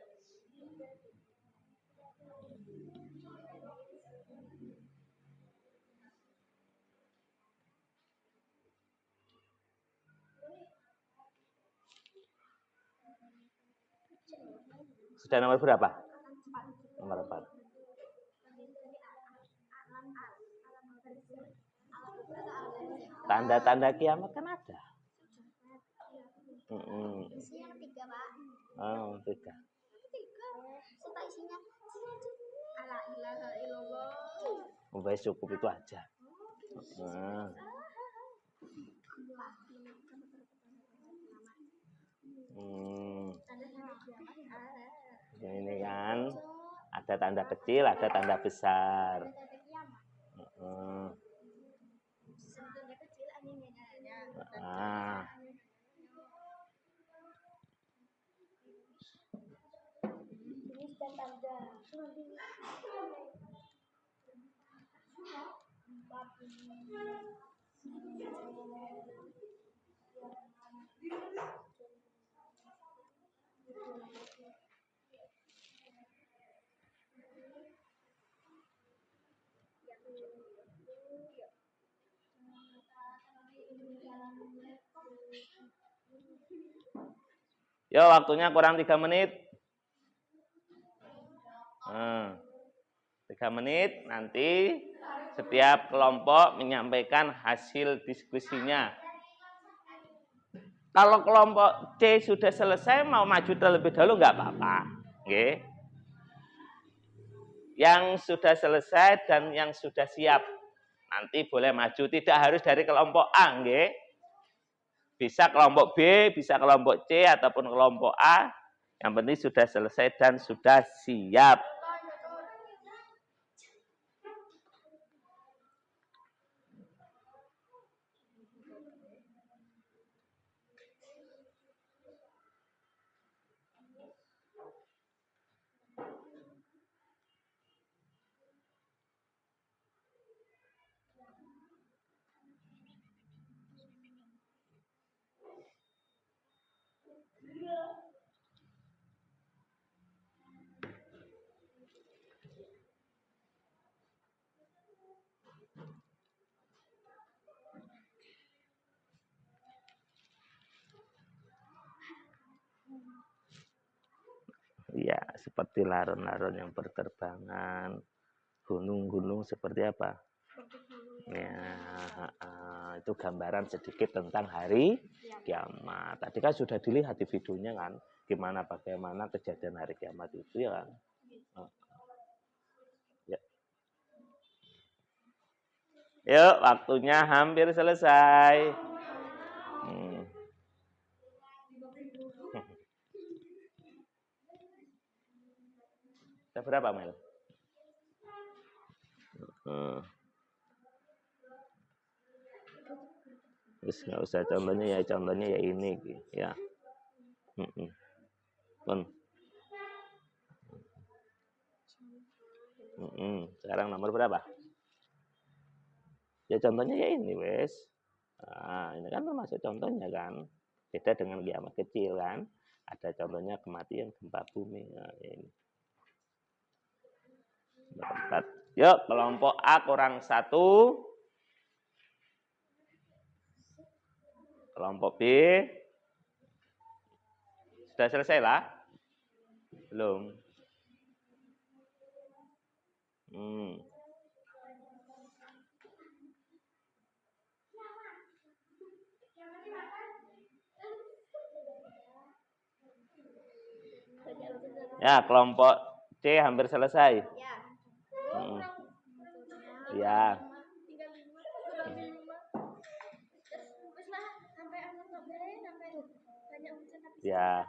Sudah nomor berapa? Nomor 4. Tanda-tanda kiamat kan ada. Isinya 3, Pak. Oh, 3. Serta isinya ala ilaha illallah. Wes cukup itu aja. Ini kan ada tanda kecil, ada tanda besar. Yo, waktunya kurang 3 menit. 3 menit, nanti setiap kelompok menyampaikan hasil diskusinya. Kalau kelompok C sudah selesai, mau maju terlebih dahulu nggak apa-apa. Okay. Yang sudah selesai dan yang sudah siap, nanti boleh maju. Tidak harus dari kelompok A. Okay. Bisa kelompok B, bisa kelompok C, ataupun kelompok A. Yang penting sudah selesai dan sudah siap. Ya, seperti laron-laron yang berterbangan, gunung-gunung seperti apa? Ya, itu gambaran sedikit tentang hari kiamat. Tadi kan sudah dilihat di videonya kan, bagaimana kejadian hari kiamat itu ya kan. Ya. Yuk, waktunya hampir selesai. Berapa, Mel? Terus nggak usah contohnya ya ini ya. Sekarang nomor berapa? Ya contohnya ya ini wes. Nah, ini kan termasuk contohnya kan. Beda dengan kiamat kecil kan. Ada contohnya kematian gempa bumi. Nah, ini. 4. Yuk, kelompok A kurang 1. Kelompok B. Sudah selesai lah? Belum. Ya, kelompok C hampir selesai. Ya. Ya. Ya.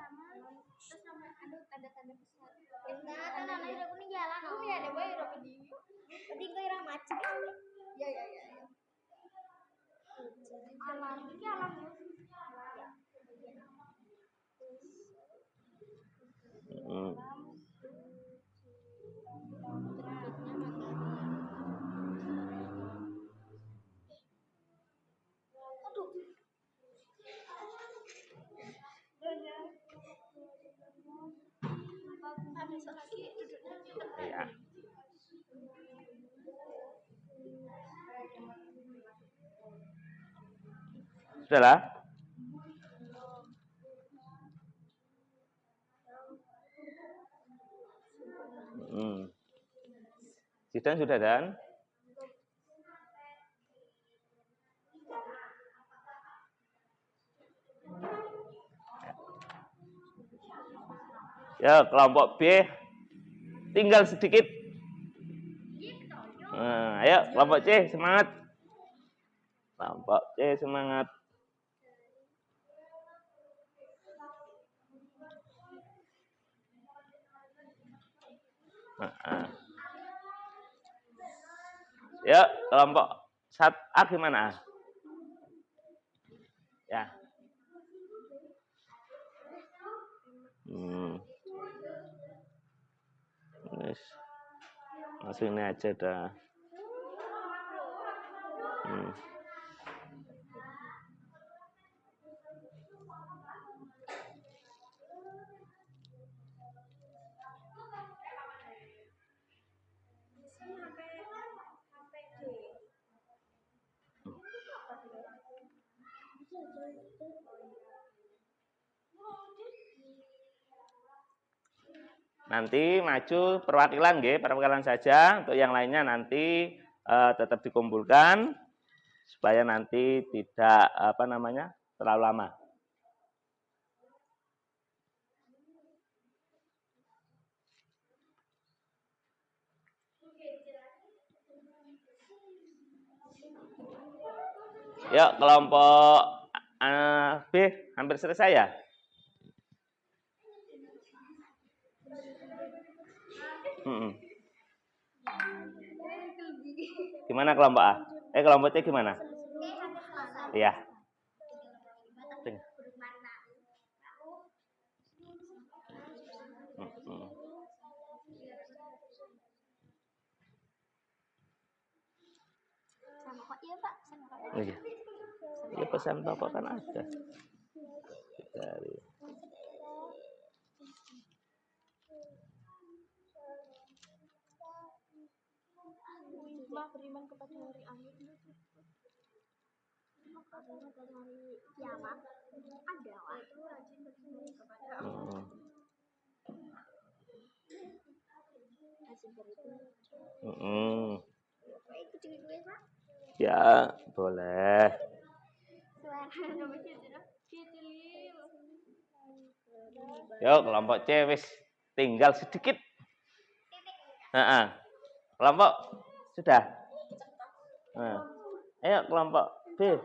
Sudahlah. Sidang sudah, Dan? Ya, kelompok B tinggal sedikit. Nah, ayo kelompok C semangat. Kelompok C semangat. Ya, kelompok A gimana? Ya. Langsung ini aja dah. Nanti maju perwakilan, perwakilan saja. Untuk yang lainnya nanti tetap dikumpulkan supaya nanti tidak terlalu lama. Yuk, kelompok B hampir selesai ya? Gimana kelompok A? Kelompok C gimana? Iya. Sama kok iya Pak, sama kok. Iya. Ya pesan Bapak kan ada. Dari beriman kepada hari akhir. Karena dari hari kiamat adalah itu rajin beriman kepada Allah. Rajin beriman. Ya, boleh. Yuk, kelompok C wis tinggal sedikit. Kelompok sudah. Ayo kelompok B.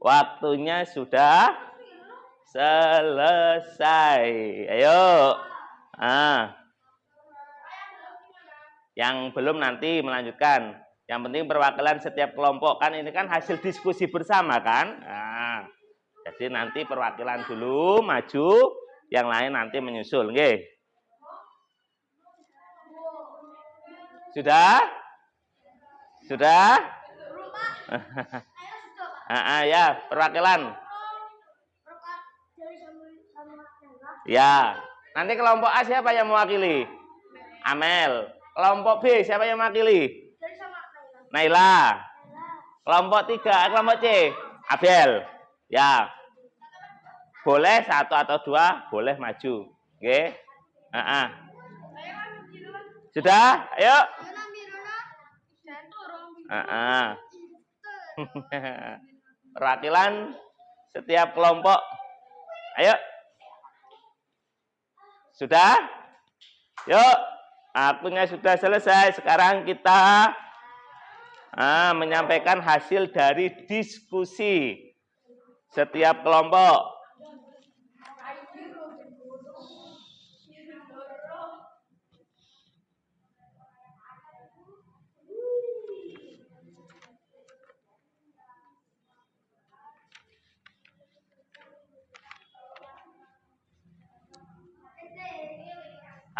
Waktunya sudah selesai. Ayo. Yang belum nanti melanjutkan. Yang penting perwakilan setiap kelompok kan ini kan hasil diskusi bersama kan. Jadi nanti perwakilan dulu maju, yang lain nanti menyusul. Nggih. Sudah? Sudah? Ya, perwakilan. Ya, nanti kelompok A siapa yang mewakili? Amel. Kelompok B siapa yang mewakili? Naila. Kelompok C, Abel. Ya. Boleh satu atau dua, boleh maju. Oke. Sudah? Ayo. Perwakilan setiap kelompok. Ayo. Sudah? Yuk. Waktunya sudah selesai. Sekarang kita menyampaikan hasil dari diskusi setiap kelompok.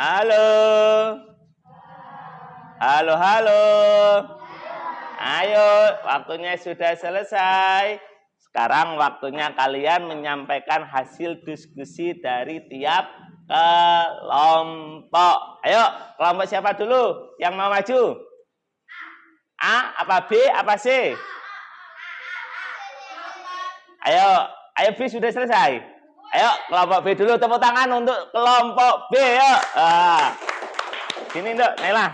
Halo. Halo, halo. Ayo, waktunya sudah selesai. Sekarang waktunya kalian menyampaikan hasil diskusi dari tiap kelompok. Ayo, kelompok siapa dulu yang mau maju? A, apa B, apa C? Ayo B sudah selesai. Ayo, kelompok B dulu, tepuk tangan untuk kelompok B, yuk. Sini, Nduk, Naila.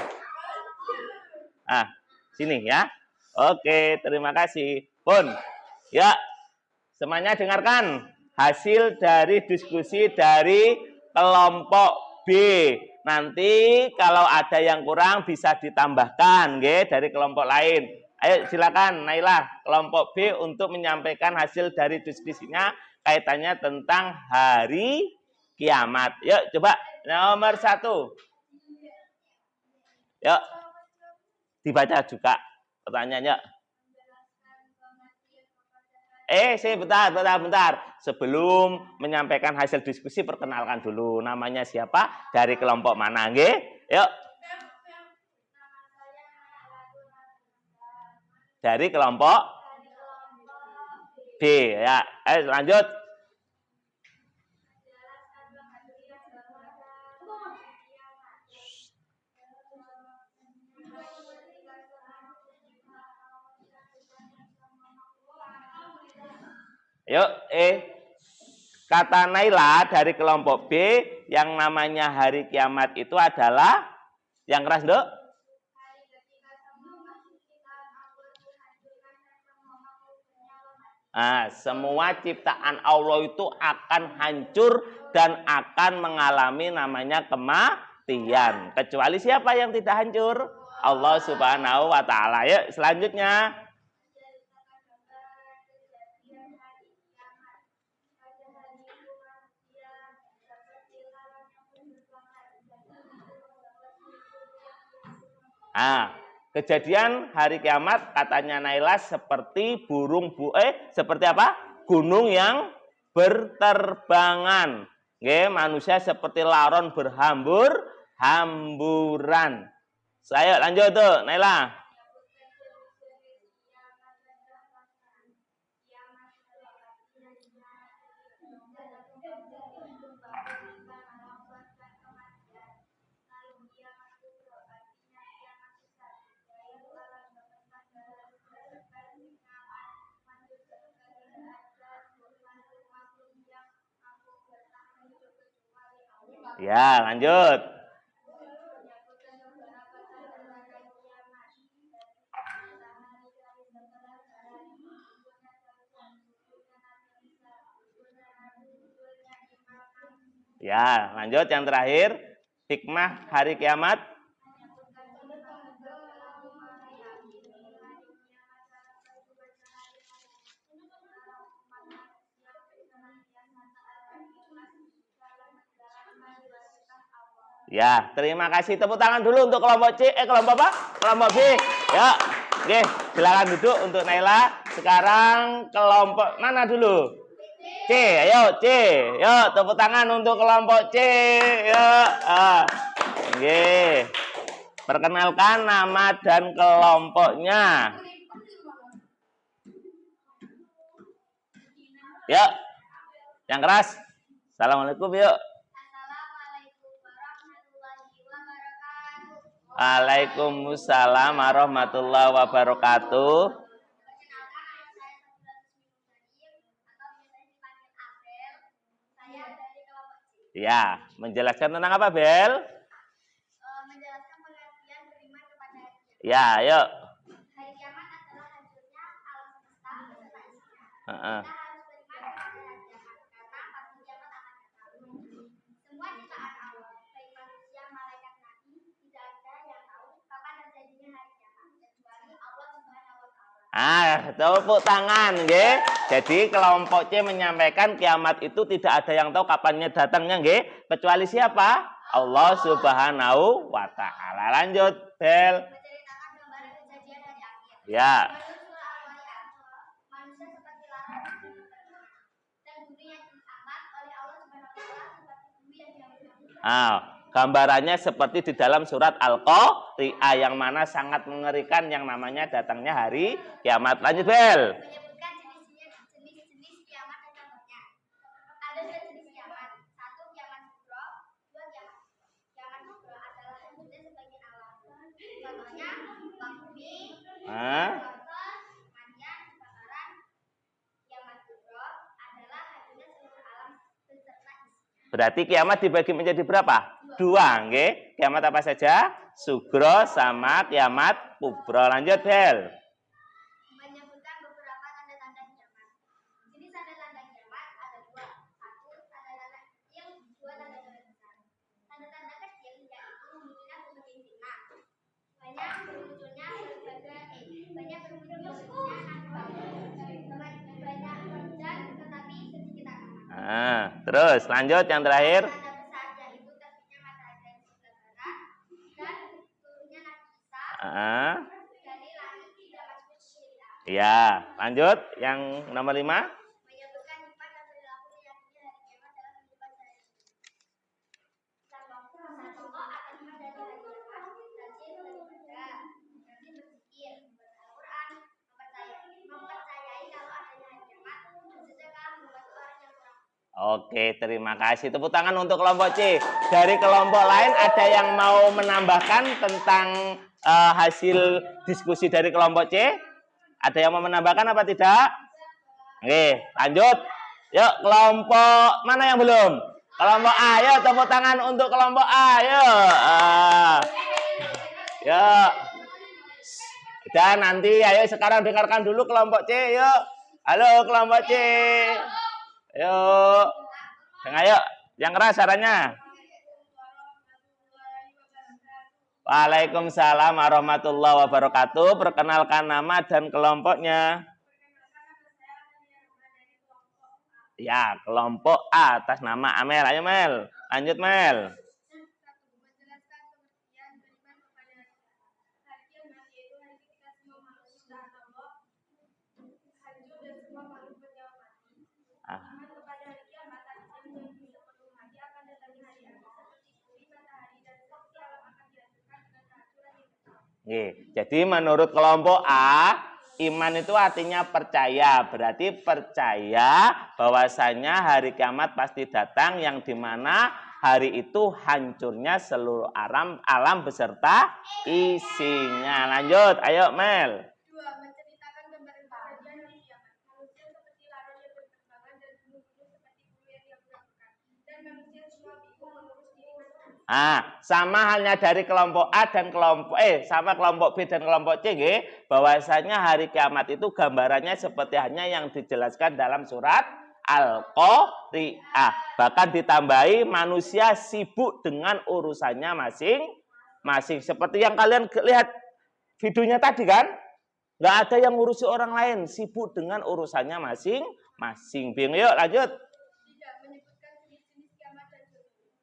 Sini ya. Oke, terima kasih. Pun, ya, semuanya dengarkan hasil dari diskusi dari kelompok B. Nanti kalau ada yang kurang bisa ditambahkan, dari kelompok lain. Ayo silakan Naila, kelompok B untuk menyampaikan hasil dari diskusinya kaitannya tentang hari kiamat. Yuk, coba nomor 1. Yuk, dibaca juga pertanyaannya. Bentar. Sebelum menyampaikan hasil diskusi, perkenalkan dulu namanya siapa, dari kelompok mana, nggih? Yuk. Dari kelompok B, ya. Ayo lanjut. Yuk, kata Naila dari kelompok B yang namanya hari kiamat itu adalah yang keras, Nduk? Semua ciptaan Allah itu akan hancur dan akan mengalami namanya kematian. Kecuali siapa yang tidak hancur? Allah Subhanahu wa Ta'ala. Yuk, selanjutnya. Kejadian hari kiamat katanya Naila seperti seperti apa? Gunung yang berterbangan. Manusia seperti laron berhamburan. Saya lanjut tuh, Naila. Ya, lanjut. Ya, lanjut yang terakhir. Hikmah hari kiamat. Ya, terima kasih. Tepuk tangan dulu untuk kelompok C. Kelompok apa? Kelompok B. Ya, oke. Silakan duduk untuk Naila. Sekarang kelompok mana dulu? C. Ayo C. Yuk, tepuk tangan untuk kelompok C. Yuk. Oke. Perkenalkan nama dan kelompoknya. Yuk. Yang keras. Assalamualaikum, yuk. Waalaikumsalam warahmatullahi wabarakatuh. Ya, menjelaskan tentang apa, Bel? Menjelaskan pengertian beriman kepada hari kiamat. Ya, yuk. Hari kiamat adalah hancurnya alam semesta beserta isinya. Kita harus beriman kepada hari kiamat karena pasti kiamat akan datang. Semua ciptaan Allah, baik manusia, malaikat, nabi, tidak ada yang tahu kapan terjadinya hari kiamat kecuali Allah Subhanahu wa Ta'ala. Tepuk tangan, nggih. Jadi kelompok C menyampaikan kiamat itu tidak ada yang tahu kapannya datangnya, nggih, kecuali siapa? Allah Subhanahu wa Ta'ala. Lanjut, Bel. Menceritakan gambaran kejadian hari akhir. Ya. Manusia seperti larangan dan bumi yang diangkat oleh Allah Subhanahu wa Ta'ala seperti bumi yang diangkat. Gambarannya seperti di dalam surat Al-Qari'ah yang mana sangat mengerikan yang namanya datangnya hari kiamat. Lanjut, Bel. Menyebutkan jenis-jenis kiamat dan contohnya. Ada dua jenis kiamat. Satu kiamat kubro, dua kiamat. Kiamat kubro adalah hancurnya sebagian alam. Contohnya bumi, kematian, kebakaran. Kiamat kubro adalah hancurnya seluruh alam beserta isinya. Berarti kiamat dibagi menjadi berapa? Dua, nggih. Kiamat apa saja? Sugro sama kiamat kubro. Lanjut, Bel. Menyebutkan beberapa tanda-tanda kiamat. Jenis tanda-tanda kiamat ada dua. Satu, tanda-tanda kecil, dua tanda-tanda besar. Tanda-tanda kecil yaitu munculnya berbagai fitnah. Banyak bermunculnya banyak bermunculnya banyak hujan tetapi sedikit tanaman. Terus lanjut yang terakhir. Tanda besar yaitu terbitnya matahari dari sebelah barat dan turunnya Nabi Isa dari langit tidak masuk syariat. Ya, lanjut yang nomor 5. Menyebutkan hikmah dan perilaku meyakini hari kiamat dalam kehidupan sehari-hari. Sang tokoh akan menghadiri hari kiamat, rajin beribadah, rajin berzikir, membaca Al-Quran, mempercayai kalau adanya hari kiamat, bersedekah, membantu orang yang kurang. Oke, terima kasih. Tepuk tangan untuk kelompok C. Dari kelompok lain ada yang mau menambahkan tentang hasil diskusi dari kelompok C? Ada yang mau menambahkan apa tidak? Oke, lanjut. Yuk, kelompok mana yang belum? Kelompok A, yuk tepuk tangan untuk kelompok A, yuk. Yuk. Dan nanti, ayo sekarang dengarkan dulu kelompok C, yuk. Halo kelompok C. Yuk. Dengar yuk, yang keras suaranya. Waalaikumsalam warahmatullahi wabarakatuh. Perkenalkan nama dan kelompoknya. Ya, kelompok A atas nama Amel. Ayo Mel, lanjut Mel. Menjelaskan pengertian beriman kepada hari kiamat yaitu hari ketika semua makhluk taat Allah hancur dan semua makhluk bernyawa mati. Iman kepada hari kiamat artinya menjadi sepenuh hati akan datangnya hari akhir seperti bumi, matahari dan seluruh alam akan dihancurkan dengan kehancuran yang total. Jadi menurut kelompok A, iman itu artinya percaya. Berarti percaya bahwasanya hari kiamat pasti datang yang dimana hari itu hancurnya seluruh alam beserta isinya. Lanjut, ayo Mel. 2. Menceritakan gambaran kejadian hari kiamat. Manusia seperti lalat yang berterbangan dan gunung-gunung seperti bumi yang diaburkan. Dan manusia semua bingung mengurus diri masing-masing. Sama halnya dari kelompok A dan kelompok sama kelompok B dan kelompok C, bahwasanya hari kiamat itu gambarannya seperti hanya yang dijelaskan dalam surat Al-Qari'ah. Bahkan ditambahi manusia sibuk dengan urusannya masing-masing. Seperti yang kalian lihat videonya tadi kan? Nggak ada yang ngurusi orang lain, sibuk dengan urusannya masing-masing. Bingung, yuk lanjut. Tidak menyebutkan jenis-jenis kiamat dan contohnya.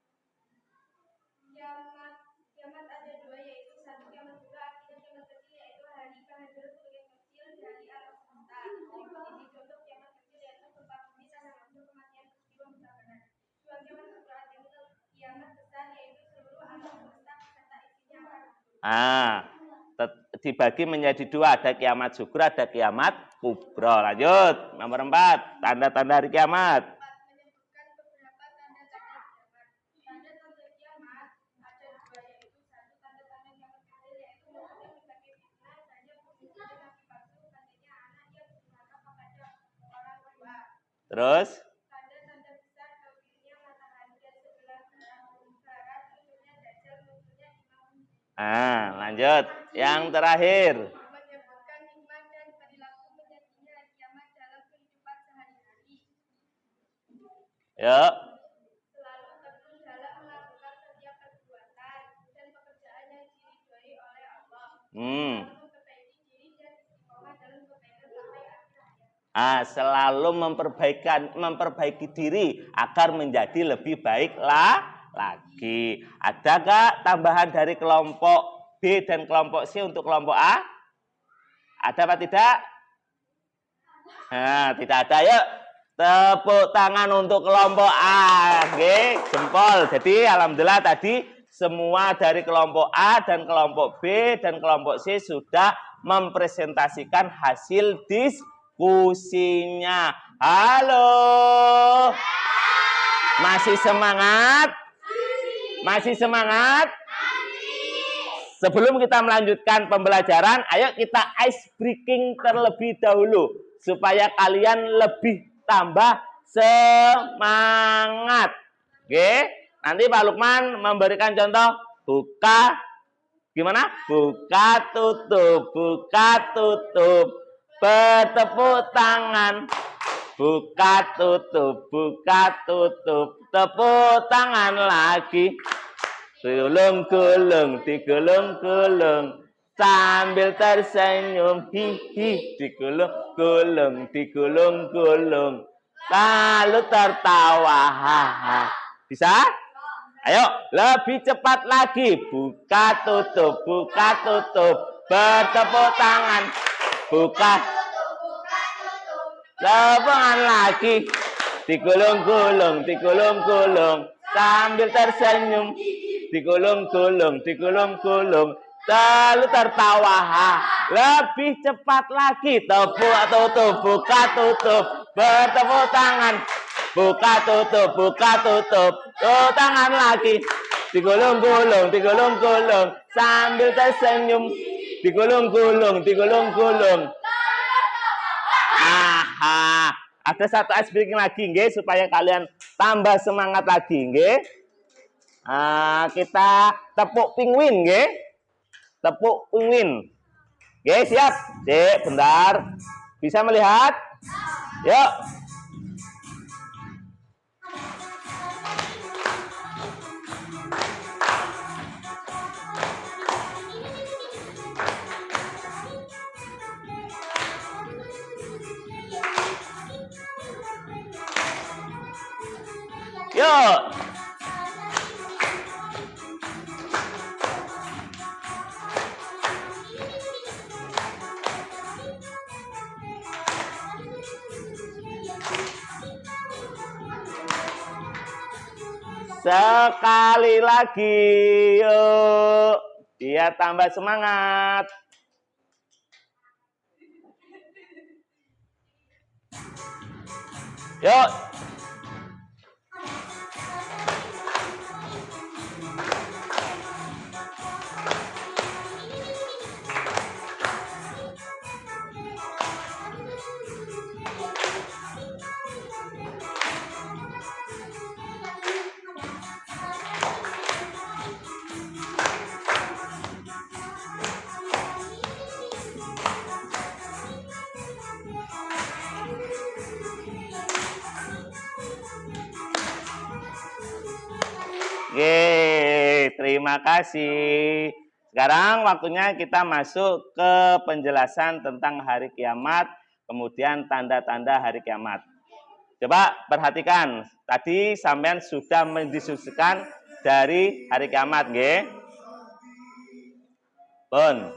Kiamat ada dua, yaitu satu kiamat kubro, artinya kiamat kecil yaitu hari kehadiran sebagian kecil dari alam semesta. Diikuti contoh kiamat kecil yaitu gempa bumi, tanah longsor, kematian, peristiwa kebakaran. Dua kiamat kubro artinya kiamat besar yaitu seluruh alam semesta beserta isinya akan hancur. Dibagi menjadi dua, ada kiamat sugro, ada kiamat kubro. Lanjut, nomor 4, tanda-tanda hari kiamat. 4. Menyebutkan beberapa tanda-tanda kiamat. Tanda-tanda kiamat ada dua, yaitu satu tanda-tanda kiamat kecil yaitu munculnya berbagai fitnah, banyak munculnya nabi palsu, banyak anak yang durhaka kepada orang tua. Terus Tanda-tanda besar terbitnya matahari dari sebelah barat, munculnya dajjal, munculnya imam. Lanjut. Yang terakhir. Menyebutkan hikmah dan perilaku meyakini hari kiamat dalam kehidupan sehari-hari. Yuk. Selalu tekun dalam melakukan setiap perbuatan dan pekerjaan yang diridhoi oleh Allah. Memperbaiki diri dan istiqomah dalam kebaikan sampai akhir hayat. Selalu memperbaiki diri agar menjadi lebih baik lagi. Ada gak tambahan dari kelompok B dan kelompok C untuk kelompok A? Ada apa tidak? Tidak ada. Yuk, Tepuk tangan untuk kelompok A, nggih, jempol. Jadi alhamdulillah tadi semua dari kelompok A dan kelompok B dan kelompok C sudah mempresentasikan hasil diskusinya. Halo. Masih semangat? Masih semangat? Sebelum kita melanjutkan pembelajaran, ayo kita ice breaking terlebih dahulu supaya kalian lebih tambah semangat. Oke, nanti Pak Lukman memberikan contoh buka gimana? Buka tutup, bertepuk tangan. Buka tutup, tepuk tangan lagi. Gulung-gulung, digulung-gulung. Sambil tersenyum, hihi, digulung-gulung, lalu tertawa, haha. Bisa? Ayo, lebih cepat lagi. Buka tutup, bertepuk tangan. Buka, tepungan lagi. Digulung-gulung, sambil tersenyum. Digulung-gulung, lalu tertawa. Lebih cepat lagi. Buka tutup, bertepuk tangan. Buka tutup, tangan lagi. Digulung-gulung, sambil tersenyum. Digulung-gulung. Aha, ada satu ice breaking lagi, nggih, supaya kalian tambah semangat lagi, nggih. Kita tepuk penguin, nggih. Tepuk penguin. Oke, siap. Dek, bentar. Bisa melihat? Yuk. Yuk. Sekali lagi, yuk, biar tambah semangat. Yuk. Oke, terima kasih. Sekarang waktunya kita masuk ke penjelasan tentang hari kiamat, kemudian tanda-tanda hari kiamat. Coba perhatikan, tadi sampean sudah mendiskusikan dari hari kiamat, nggih. Pun.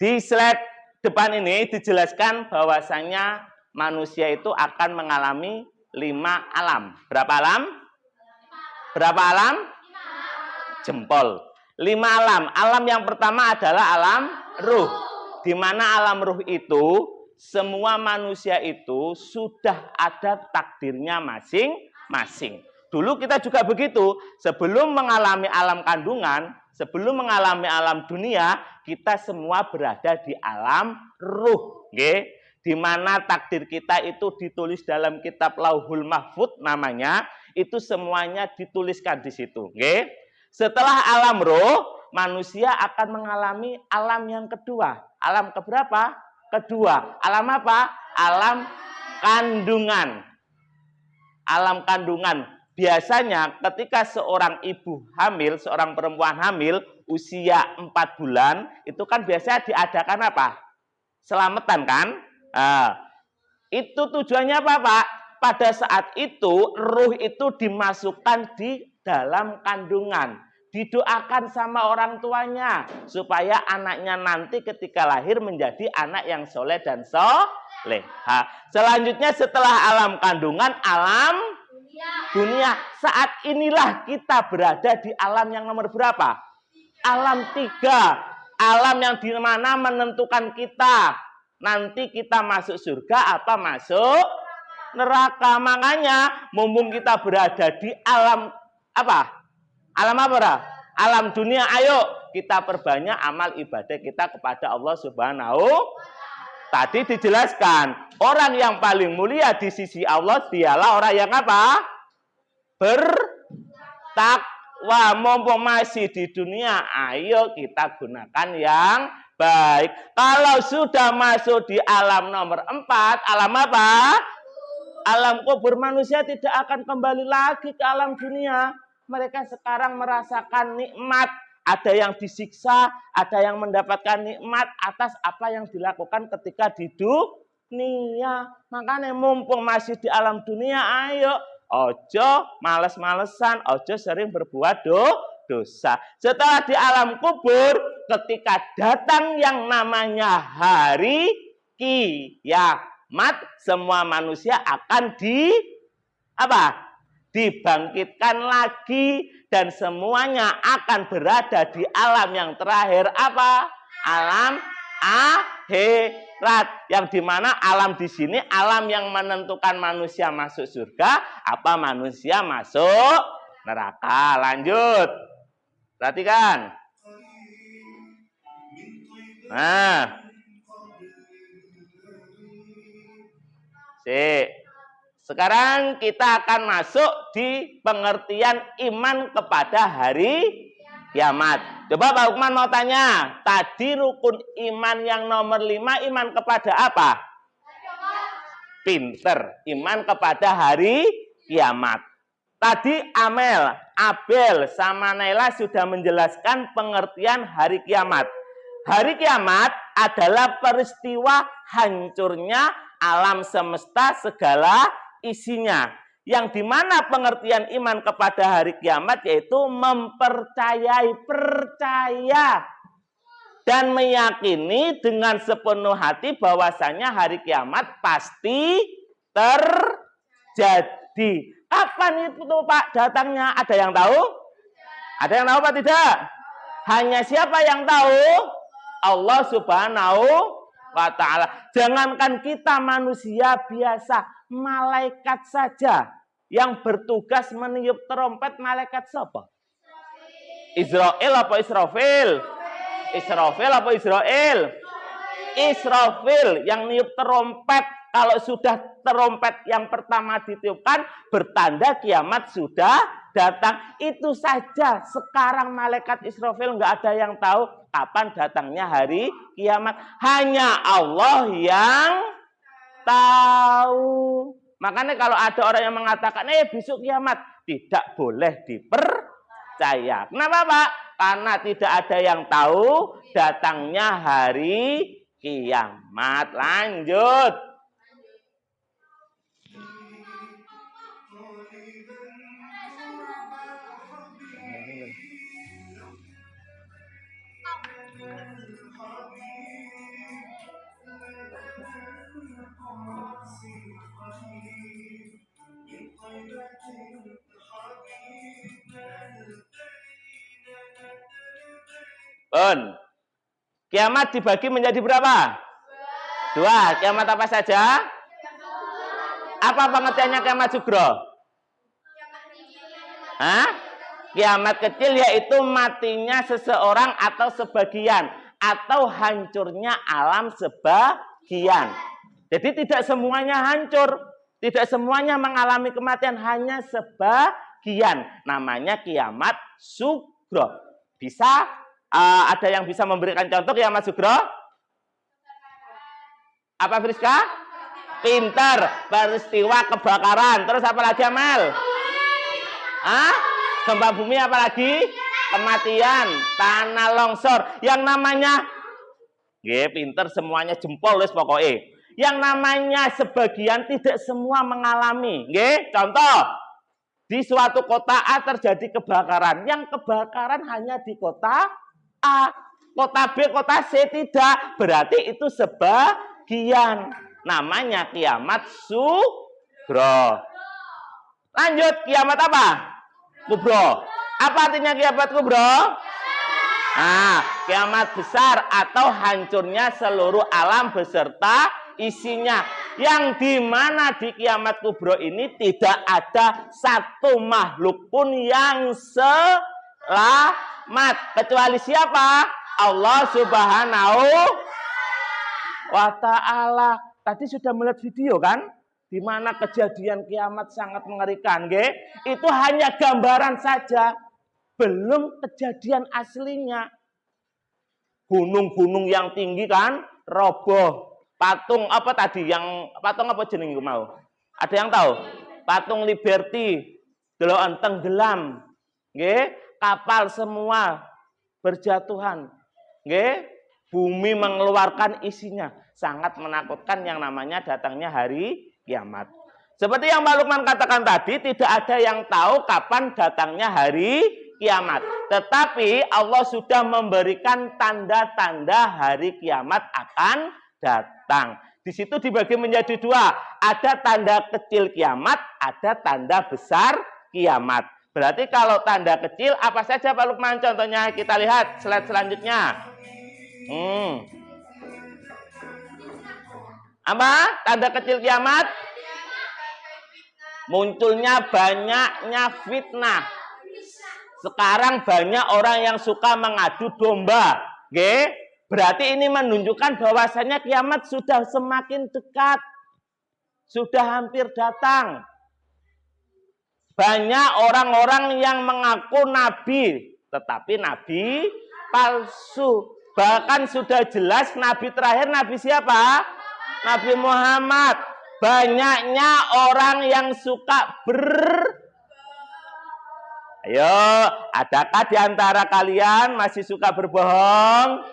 Di slide depan ini dijelaskan bahwasanya manusia itu akan mengalami 5 alam. Berapa alam? Berapa alam? Jempol. 5 alam. Alam yang pertama adalah alam ruh. Di mana alam ruh itu semua manusia itu sudah ada takdirnya masing-masing. Dulu kita juga begitu. Sebelum mengalami alam kandungan, sebelum mengalami alam dunia, kita semua berada di alam ruh, nggih. Di mana takdir kita itu ditulis dalam kitab Lauhul Mahfud namanya, itu semuanya dituliskan di situ, nggih. Setelah alam roh, manusia akan mengalami alam yang kedua. Alam keberapa? Kedua. Alam apa? Alam kandungan. Alam kandungan. Biasanya ketika seorang ibu hamil, seorang perempuan hamil usia 4 bulan, itu kan biasanya diadakan apa? Selamatan kan? Itu tujuannya apa, Pak? Pada saat itu ruh itu dimasukkan di dalam kandungan, didoakan sama orang tuanya supaya anaknya nanti ketika lahir menjadi anak yang soleh dan soleha. Selanjutnya setelah alam kandungan, alam dunia. Saat inilah kita berada di alam yang nomor berapa? Alam 3. Alam yang dimana menentukan kita nanti kita masuk surga apa masuk neraka. Makanya mumpung kita berada di alam apa? Alam apa? Alam dunia. Ayo kita perbanyak amal ibadah kita kepada Allah Subhanahu. Tadi dijelaskan orang yang paling mulia di sisi Allah dialah orang yang apa? Bertakwa. Mumpung masih di dunia, ayo kita gunakan yang baik. Kalau sudah masuk di alam nomor 4, alam apa? Alam kubur, manusia tidak akan kembali lagi ke alam dunia. Mereka sekarang merasakan nikmat. Ada yang disiksa, ada yang mendapatkan nikmat atas apa yang dilakukan ketika di dunia. Makanya mumpung masih di alam dunia, ayo. Ojo males-malesan, ojo sering berbuat dosa. Setelah di alam kubur, ketika datang yang namanya hari kiamat, semua manusia akan dibangkitkan lagi dan semuanya akan berada di alam yang terakhir apa? Alam akhirat, yang dimana alam di sini alam yang menentukan manusia masuk surga apa manusia masuk neraka. Lanjut, perhatikan. Nah, sekarang kita akan masuk di pengertian iman kepada hari kiamat. Coba Pak Lukman mau tanya, tadi rukun iman yang nomor 5 iman kepada apa? Pinter, iman kepada hari kiamat. Tadi Abel sama Naila sudah menjelaskan pengertian hari kiamat. Hari kiamat adalah peristiwa hancurnya alam semesta segala isinya. Yang dimana pengertian iman kepada hari kiamat yaitu mempercayai, percaya dan meyakini dengan sepenuh hati bahwasanya hari kiamat pasti terjadi. Kapan itu Pak datangnya? Ada yang tahu? Ada yang tahu Pak? Tidak. Hanya siapa yang tahu? Allah Subhanahu wa ta'ala. Jangankan kita manusia biasa, malaikat saja yang bertugas meniup trompet, malaikat siapa? Israel apa Israfil? Israfil apa Israel? Israfil yang niup trompet. Kalau sudah trompet yang pertama ditiupkan, bertanda kiamat sudah datang. Itu saja. Sekarang malaikat Israfil nggak ada yang tahu kapan datangnya hari kiamat. Hanya Allah yang tahu. Makanya kalau ada orang yang mengatakan, besok kiamat, tidak boleh dipercaya. Kenapa Pak? Karena tidak ada yang tahu datangnya hari kiamat. Lanjut. Kiamat dibagi menjadi berapa? Dua. Kiamat apa saja? Apa pengertiannya kiamat sugro? Kiamat kecil yaitu matinya seseorang atau sebagian, atau hancurnya alam sebagian. Jadi tidak semuanya hancur, tidak semuanya mengalami kematian, hanya sebagian. Namanya kiamat sugro. Bisa ada yang bisa memberikan contoh kiamat sugro? Apa Friska? Pinter, peristiwa kebakaran. Terus apa lagi Amel? Gempa bumi apa lagi? Kematian, tanah longsor. Yang namanya pinter semuanya jempol wis pokoknya. Yang namanya sebagian tidak semua mengalami. Contoh Di suatu kota A terjadi kebakaran. Yang kebakaran hanya di kota A. Kota B, kota C tidak. Berarti itu sebagian. Namanya kiamat sugro. Lanjut, kiamat apa? Kubro. Apa artinya kiamat kubro? Nah, kiamat besar atau hancurnya seluruh alam beserta isinya. Yang dimana di kiamat kubro ini tidak ada satu makhluk pun yang selamat. Kecuali siapa? Allah Subhanahu wa ta'ala. Tadi sudah melihat video kan? Di mana kejadian kiamat sangat mengerikan. Itu hanya gambaran saja. Belum kejadian aslinya. Gunung-gunung yang tinggi kan? Roboh. Patung apa tadi yang patung apa jeneng mau? Ada yang tahu? Patung Liberty, deloken tenggelam. Nggih, kapal semua berjatuhan. Nggih, bumi mengeluarkan isinya. Sangat menakutkan yang namanya datangnya hari kiamat. Seperti yang Pak Lukman katakan tadi, tidak ada yang tahu kapan datangnya hari kiamat. Tetapi Allah sudah memberikan tanda-tanda hari kiamat akan datang. Di situ dibagi menjadi dua. Ada tanda kecil kiamat, ada tanda besar kiamat. Berarti kalau tanda kecil apa saja Pak Lukman? Contohnya kita lihat slide selanjutnya. Apa? Tanda kecil kiamat? Munculnya banyaknya fitnah. Sekarang banyak orang yang suka mengadu domba. Oke? Berarti ini menunjukkan bahwasanya kiamat sudah semakin dekat. Sudah hampir datang. Banyak orang-orang yang mengaku nabi, tetapi nabi palsu. Bahkan sudah jelas nabi terakhir nabi siapa? Nabi Muhammad. Banyaknya orang yang suka Ayo, adakah di antara kalian masih suka berbohong?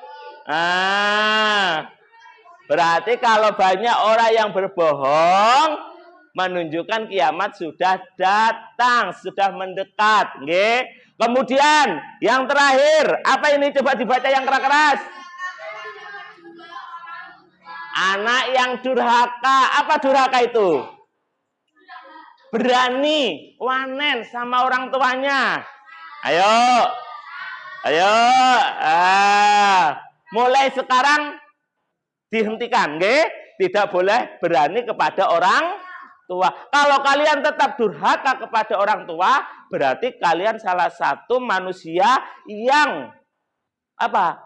Berarti kalau banyak orang yang berbohong menunjukkan kiamat sudah datang, sudah mendekat. Nggih. Kemudian yang terakhir, apa ini? Coba dibaca yang keras-keras. Anak yang durhaka. Apa durhaka itu? Berani wanen sama orang tuanya. Ayo. Mulai sekarang dihentikan, nggih? Tidak boleh berani kepada orang tua. Kalau kalian tetap durhaka kepada orang tua, berarti kalian salah satu manusia yang apa?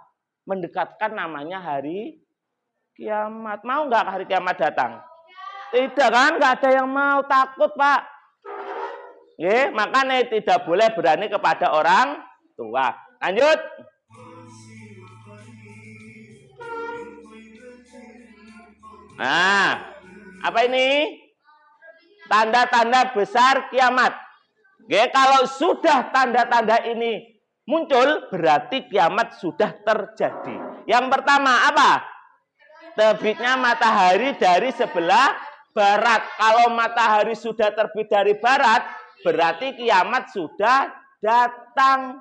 Mendekatkan namanya hari kiamat. Mau nggak hari kiamat datang? Tidak kan? Nggak ada yang mau, takut Pak. Nggih, makanya tidak boleh berani kepada orang tua. Lanjut. Nah, apa ini? Tanda-tanda besar kiamat. Oke, kalau sudah tanda-tanda ini muncul, berarti kiamat sudah terjadi. Yang pertama apa? Terbitnya matahari dari sebelah barat. Kalau matahari sudah terbit dari barat, berarti kiamat sudah datang.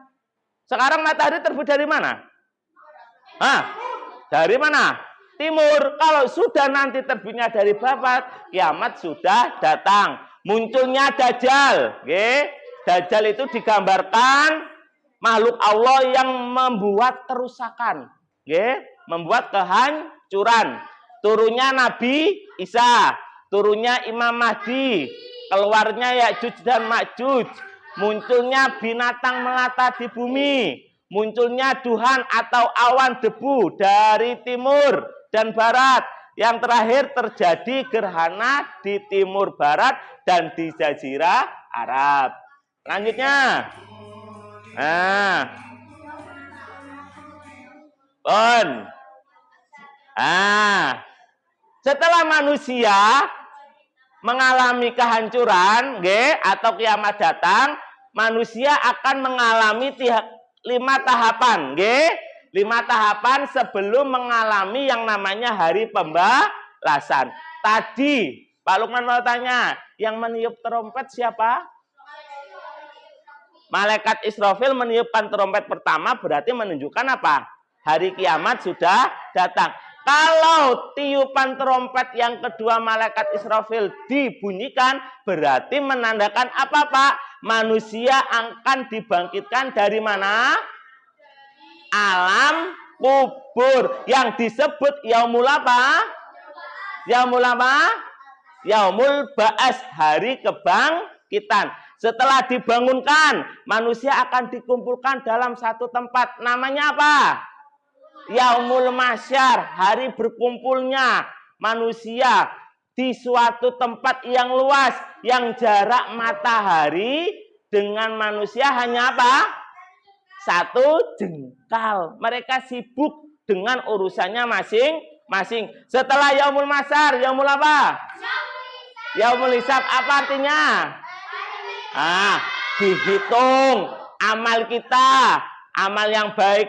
Sekarang matahari terbit dari mana? Dari mana? Timur. Kalau sudah nanti terbitnya dari barat, kiamat sudah datang. Munculnya Dajjal. Dajjal itu digambarkan makhluk Allah yang membuat kerusakan. Membuat kehancuran. Turunnya Nabi Isa. Turunnya Imam Mahdi. Keluarnya Ya'juj dan Ma'juj. Munculnya binatang melata di bumi. Munculnya duhan atau awan debu dari timur dan barat. Yang terakhir terjadi gerhana di timur barat dan di Jazirah Arab. Lanjutnya. Setelah manusia mengalami kehancuran, atau kiamat datang, manusia akan mengalami 5 tahapan, 5 tahapan sebelum mengalami yang namanya hari pembalasan. Tadi Pak Lukman mau tanya, yang meniup trompet siapa? malaikat Israfil meniupkan trompet pertama berarti menunjukkan apa? Hari kiamat sudah datang. Kalau tiupan trompet yang kedua malaikat Israfil dibunyikan berarti menandakan apa, Pak? Manusia akan dibangkitkan dari mana? Alam kubur yang disebut yaumul apa? Yaumul apa? Yaumul ba'as, hari kebangkitan. Setelah dibangunkan, manusia akan dikumpulkan dalam satu tempat. Namanya apa? Yaumul Mahsyar, hari berkumpulnya manusia di suatu tempat yang luas, yang jarak matahari dengan manusia hanya apa? Satu jengkal. Mereka sibuk dengan urusannya masing-masing. Setelah Yaumul Mahsyar, Yaumul apa? Yaumul Hisab, apa artinya? Dihitung amal kita, amal yang baik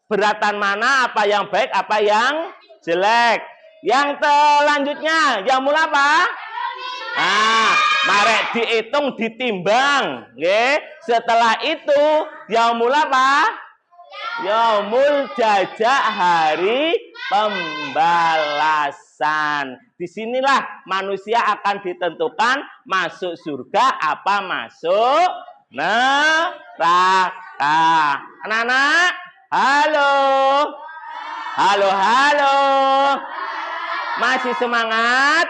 beratan mana, apa yang baik, apa yang jelek. Yang selanjutnya, yaumul apa? Mari dihitung, ditimbang. Setelah itu, yaumul apa? Yaumul jazaa, hari pembalasan. Disinilah manusia akan ditentukan masuk surga apa masuk neraka. Anak-anak, halo. Halo. Masih semangat?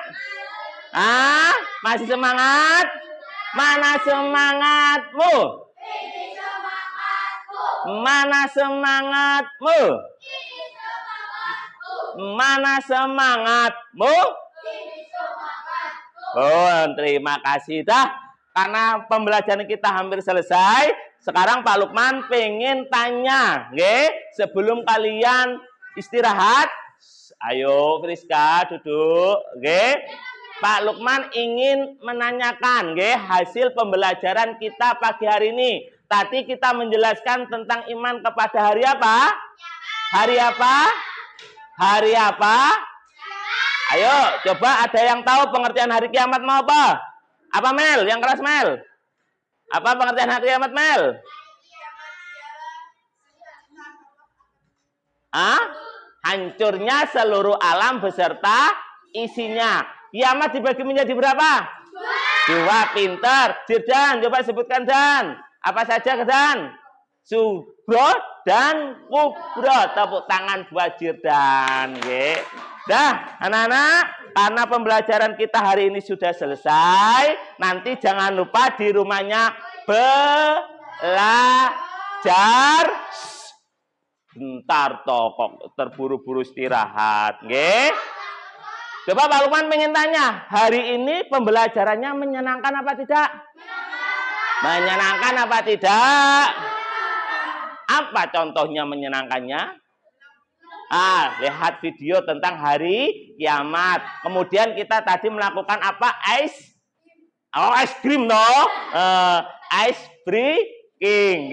Masih semangat? Mana semangatmu? Mana semangatmu? Mana semangatmu? Oh, terima kasih dah. Karena pembelajaran kita hampir selesai. Sekarang Pak Lukman pengen tanya, sebelum kalian istirahat. Ayo Friska duduk, Pak Lukman ingin menanyakan, hasil pembelajaran kita pagi hari ini. Tadi kita menjelaskan tentang iman kepada hari apa? Hari apa? Hari apa? Ayo, coba ada yang tahu pengertian hari kiamat mau apa? Apa Mel? Yang keras Mel? Apa pengertian hari kiamat Mel? Hancurnya seluruh alam beserta isinya. Kiamat dibagi menjadi berapa? Dua, pinter. Jirdan, coba sebutkan Dan. Apa saja Dan? Subro dan kubro. Tepuk tangan buat Jirdan. Dah, anak-anak, karena pembelajaran kita hari ini sudah selesai. Nanti jangan lupa di rumahnya belajar. Bentar toh, kok terburu-buru istirahat. Coba Pak Lukman pengen tanya, hari ini pembelajarannya menyenangkan apa tidak? Menyenangkan apa tidak? Apa contohnya menyenangkannya? Lihat video tentang hari kiamat. Kemudian kita tadi melakukan apa? Ice cream toh. Ice breaking,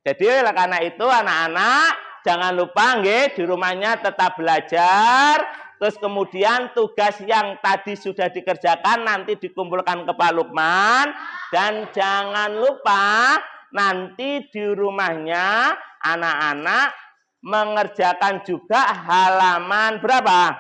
Jadi karena itu anak-anak jangan lupa di rumahnya tetap belajar. Terus kemudian tugas yang tadi sudah dikerjakan nanti dikumpulkan ke Pak Lukman. Dan jangan lupa nanti di rumahnya anak-anak mengerjakan juga halaman berapa?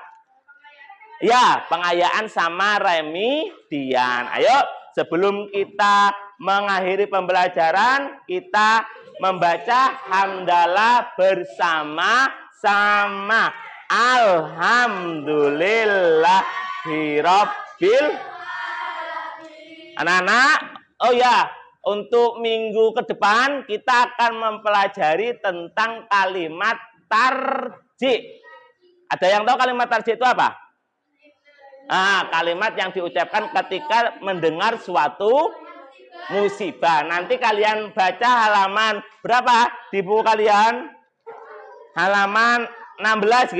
Ya, pengayaan sama remedian. Ayo, sebelum kita mengakhiri pembelajaran, kita membaca hamdalah bersama-sama. Alhamdulillahirabbil. Anak-anak, oh ya, untuk minggu ke depan kita akan mempelajari tentang kalimat tarji. Ada yang tahu kalimat tarji itu apa? Kalimat yang diucapkan ketika mendengar suatu musibah. Nanti kalian baca halaman berapa di buku kalian? Halaman 16,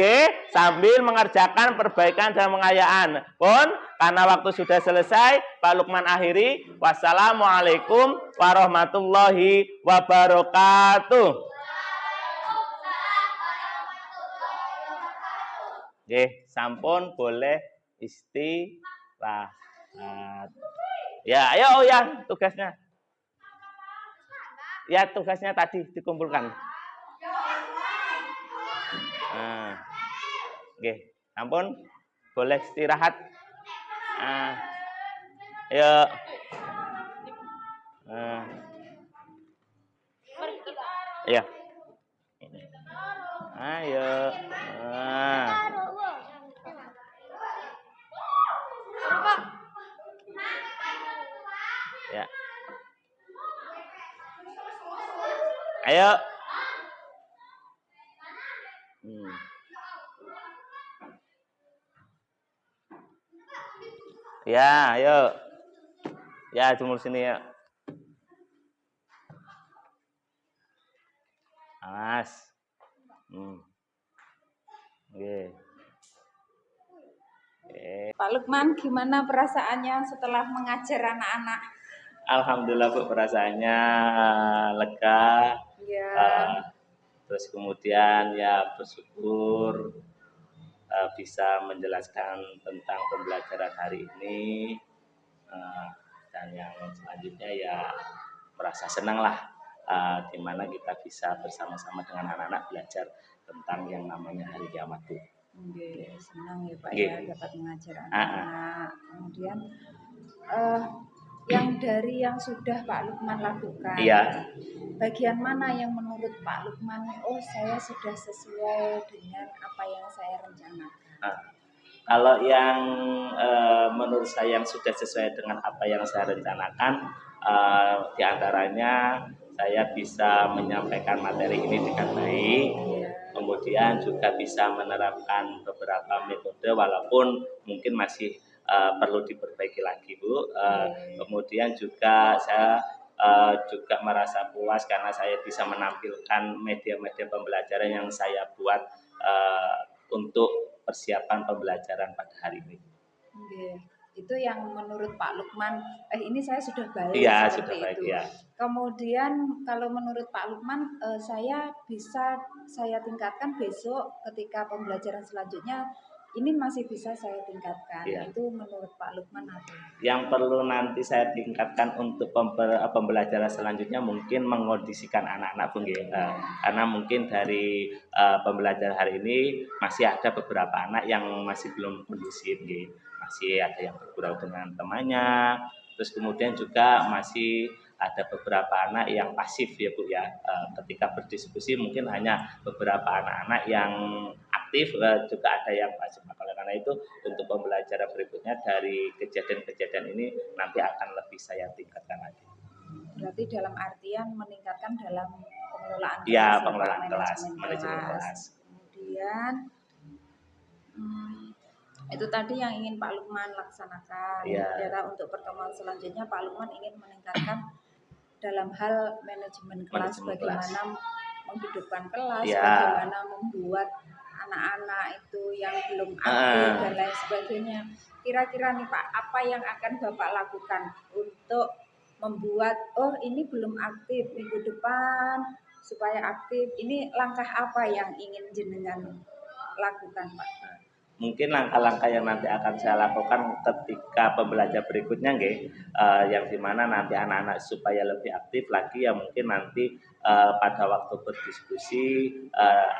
sambil mengerjakan perbaikan dan pengayaan. Pun karena waktu sudah selesai, Pak Lukman akhiri. Wassalamualaikum warahmatullahi wabarakatuh. Sampun boleh istirahat. Ya, ayo ya tugasnya. Ya, tugasnya tadi dikumpulkan. Oke, ampun. Boleh istirahat. Yuk. Ya. Ayo. Ya. Ayo. Ya, ayo. Ya, jemur sini ya. Awas. Pak Lukman, gimana perasaannya setelah mengajar anak-anak? Alhamdulillah Bu, perasaannya lega. Ya. Terus kemudian ya bersyukur bisa menjelaskan tentang pembelajaran hari ini. Dan yang selanjutnya ya merasa senang lah, di mana kita bisa bersama-sama dengan anak-anak belajar tentang yang namanya hari kiamat itu. Senang ya Pak ya dapat mengajar anak-anak. Kemudian yang sudah Pak Lukman lakukan, bagian mana yang menurut Pak Lukman, oh saya sudah sesuai dengan apa yang saya rencanakan? Kalau yang menurut saya yang sudah sesuai dengan apa yang saya rencanakan, diantaranya saya bisa menyampaikan materi ini dengan baik, kemudian juga bisa menerapkan beberapa metode walaupun mungkin masih perlu diperbaiki lagi Bu. Kemudian juga saya juga merasa puas karena saya bisa menampilkan media-media pembelajaran yang saya buat untuk persiapan pembelajaran pada hari ini. Itu yang menurut Pak Lukman, ini saya sudah baik sudah baik, itu. Kemudian kalau menurut Pak Lukman, saya tingkatkan besok ketika pembelajaran selanjutnya, ini masih bisa saya tingkatkan. Itu menurut Pak Lukman apa? Yang perlu nanti saya tingkatkan untuk pembelajaran selanjutnya mungkin mengondisikan anak-anak Bu. Karena mungkin dari pembelajaran hari ini masih ada beberapa anak yang masih belum kondusif, masih ada yang bergurau dengan temannya, terus kemudian juga masih ada beberapa anak yang pasif ya Bu ya. Ketika berdiskusi mungkin hanya beberapa anak-anak yang aktif, juga ada yang pasif. Karena itu untuk pembelajaran berikutnya dari kejadian-kejadian ini nanti akan lebih saya tingkatkan lagi. Berarti dalam artian meningkatkan dalam pengelolaan kelas. Ya, pengelolaan kelas, manajemen kelas. Kemudian itu tadi yang ingin Pak Lukman laksanakan. Untuk pertemuan selanjutnya Pak Lukman ingin meningkatkan dalam hal manajemen kelas, bagaimana menghidupkan kelas, bagaimana membuat anak-anak itu yang belum aktif dan lain sebagainya. Kira-kira nih Pak, apa yang akan Bapak lakukan untuk membuat ini belum aktif minggu depan supaya aktif? Ini langkah apa yang ingin jenengan lakukan Pak? Mungkin langkah-langkah yang nanti akan saya lakukan ketika pembelajaran berikutnya yang dimana nanti anak-anak supaya lebih aktif lagi ya mungkin nanti pada waktu berdiskusi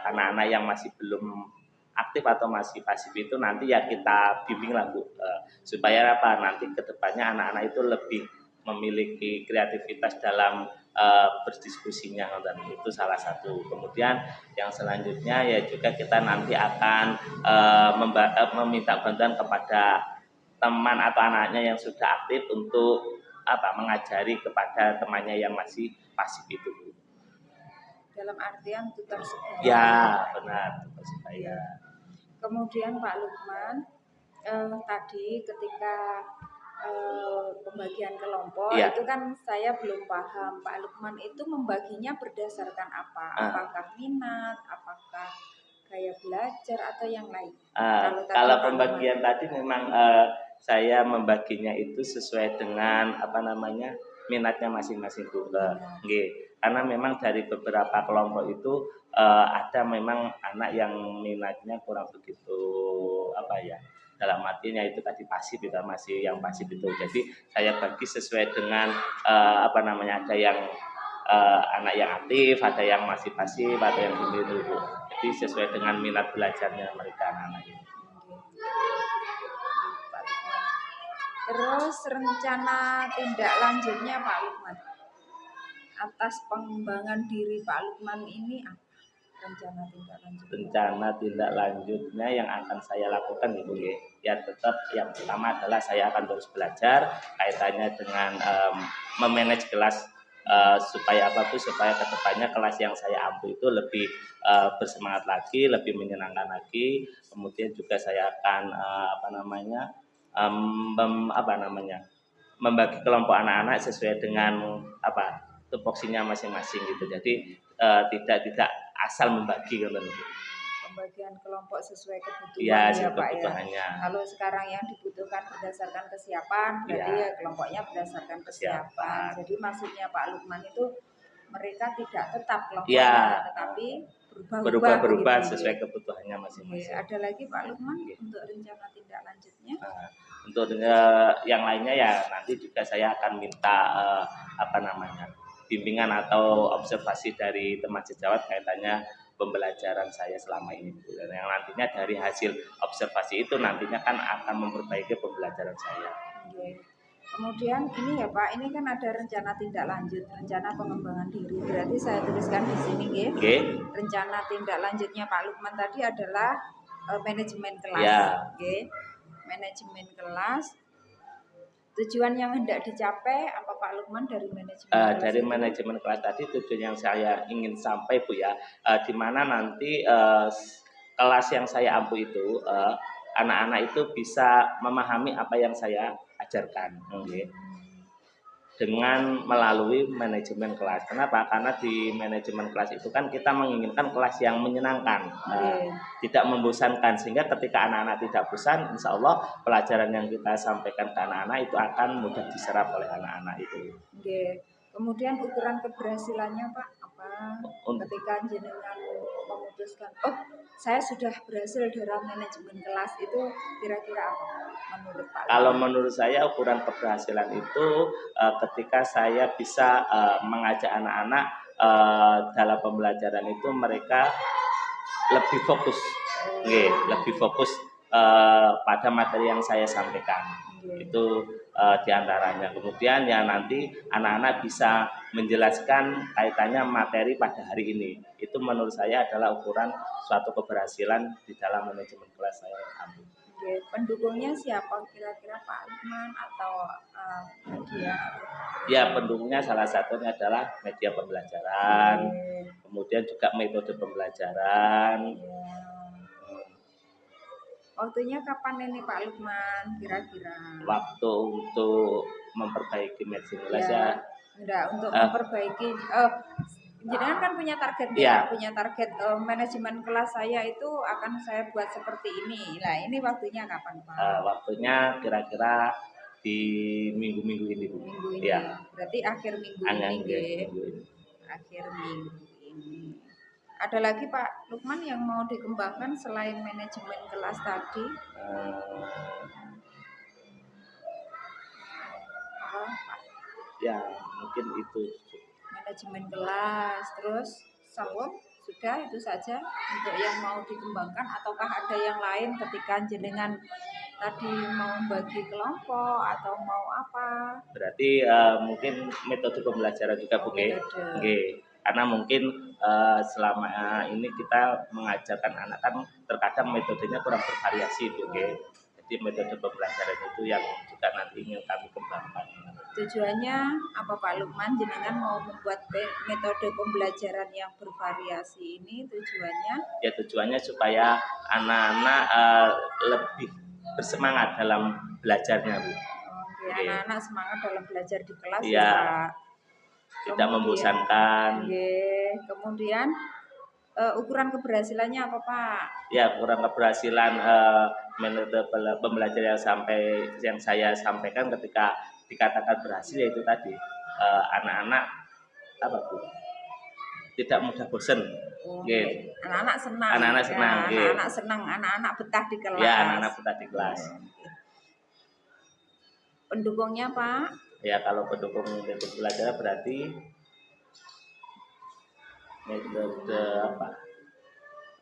anak-anak yang masih belum aktif atau masih pasif itu nanti ya kita bimbing lah Bu, supaya apa nanti kedepannya anak-anak itu lebih memiliki kreativitas dalam berdiskusinya, dan itu salah satu. Kemudian yang selanjutnya ya juga kita nanti akan meminta bantuan kepada teman atau anaknya yang sudah aktif untuk mengajari kepada temannya yang masih pasif itu. Dalam artian tutor sebaya. Ya benar, tutor sebaya. Kemudian Pak Lukman tadi ketika pembagian kelompok itu kan saya belum paham Pak Lukman itu membaginya berdasarkan apa? Apakah minat, apakah gaya belajar atau yang lain? Kalau pembagian tadi memang saya membaginya itu sesuai dengan minatnya masing-masing Bu. Karena memang dari beberapa kelompok itu ada memang anak yang minatnya kurang begitu dalam artinya itu tadi pasif itu masih yang pasif itu. Jadi saya bagi sesuai dengan ada yang anak yang aktif, ada yang masih pasif, ada yang ini Bu. Jadi sesuai dengan minat belajarnya mereka anak-anak ini. Terus rencana tindak lanjutnya Pak Lukman atas pengembangan diri Pak Lukman ini apa? Rencana tindak lanjutnya yang akan saya lakukan gitu ya, tetap yang pertama adalah saya akan terus belajar kaitannya dengan memanage kelas supaya supaya kedepannya kelas yang saya ampu itu lebih bersemangat lagi, lebih menyenangkan lagi. Kemudian juga saya akan membagi kelompok anak-anak sesuai dengan tupoksinya masing-masing gitu. Jadi tidak asal membagi kan. Pembagian kelompok sesuai kebutuhan ya Pak ya. Kalau sekarang yang dibutuhkan berdasarkan kesiapan, berarti ya kelompoknya berdasarkan kesiapan. Jadi maksudnya Pak Lukman itu mereka tidak tetap kelompoknya, tetapi berubah sesuai kebutuhannya masing-masing. Ada lagi Pak Lukman untuk rencana tindak lanjutnya? Untuk yang lainnya ya nanti juga saya akan minta bimbingan atau observasi dari teman sejawat kaitannya pembelajaran saya selama ini. Dan yang nantinya dari hasil observasi itu nantinya kan akan memperbaiki pembelajaran saya. Kemudian ini ya Pak, ini kan ada rencana tindak lanjut, rencana pengembangan diri. Berarti saya tuliskan di sini rencana tindak lanjutnya Pak Lukman tadi adalah manajemen kelas. Manajemen kelas. Tujuan yang hendak dicapai apa Pak Lukman dari manajemen kelas? Dari manajemen kelas tadi tujuan yang saya ingin sampai Bu ya, di mana nanti kelas yang saya ampu itu anak-anak itu bisa memahami apa yang saya ajarkan, dengan melalui manajemen kelas. Kenapa? Karena di manajemen kelas itu kan kita menginginkan kelas yang menyenangkan, tidak membosankan, sehingga ketika anak-anak tidak bosan, insya Allah pelajaran yang kita sampaikan ke anak-anak itu akan mudah diserap oleh anak-anak itu. Kemudian ukuran keberhasilannya Pak apa? Ketika jenengan memutuskan, saya sudah berhasil dalam manajemen kelas, itu kira-kira apa menurut Pak? Kalau menurut saya ukuran keberhasilan itu ketika saya bisa mengajak anak-anak dalam pembelajaran itu mereka lebih fokus, lebih fokus pada materi yang saya sampaikan. Itu diantaranya. Kemudian ya nanti anak-anak bisa menjelaskan kaitannya materi pada hari ini. Itu menurut saya adalah ukuran suatu keberhasilan di dalam manajemen kelas saya ambil. Pendukungnya siapa kira-kira Pak Lukman atau media? Ya, pendukungnya salah satunya adalah media pembelajaran, kemudian juga metode pembelajaran. Waktunya kapan ini Pak Lukman kira-kira? Waktu untuk memperbaiki manajemen kelas untuk memperbaiki. Jenengan kan punya target punya target manajemen kelas saya itu akan saya buat seperti ini. Nah, ini waktunya kapan Pak? Waktunya kira-kira di minggu-minggu ini Bu. Minggu ini. Berarti akhir minggu ini. Akhir minggu ini. Ada lagi Pak Lukman yang mau dikembangkan selain manajemen kelas tadi? Ya, mungkin itu. Manajemen kelas, terus sudah itu saja untuk yang mau dikembangkan, ataukah ada yang lain ketika jenengan tadi mau bagi kelompok atau mau apa? Berarti mungkin metode pembelajaran juga Bu. Karena mungkin selama ini kita mengajarkan anak kan terkadang metodenya kurang bervariasi Bu. Jadi metode pembelajaran itu yang juga nanti ingin kami kembangkan. Tujuannya apa Pak Lukman? Jenengan mau membuat metode pembelajaran yang bervariasi ini tujuannya? Ya, tujuannya supaya anak-anak lebih bersemangat dalam belajarnya Bu. Anak-anak semangat dalam belajar di kelas tidak membosankan. Kemudian ukuran keberhasilannya apa Pak? Ya, ukuran keberhasilan metode pembelajaran yang saya sampaikan ketika dikatakan berhasil yaitu tadi anak-anak tidak mudah bosan. Anak-anak senang. Anak-anak senang, anak-anak betah di kelas. Ya, anak-anak betah di kelas. Pendukungnya Pak? Ya, kalau pendukung metode belajar berarti Metode apa?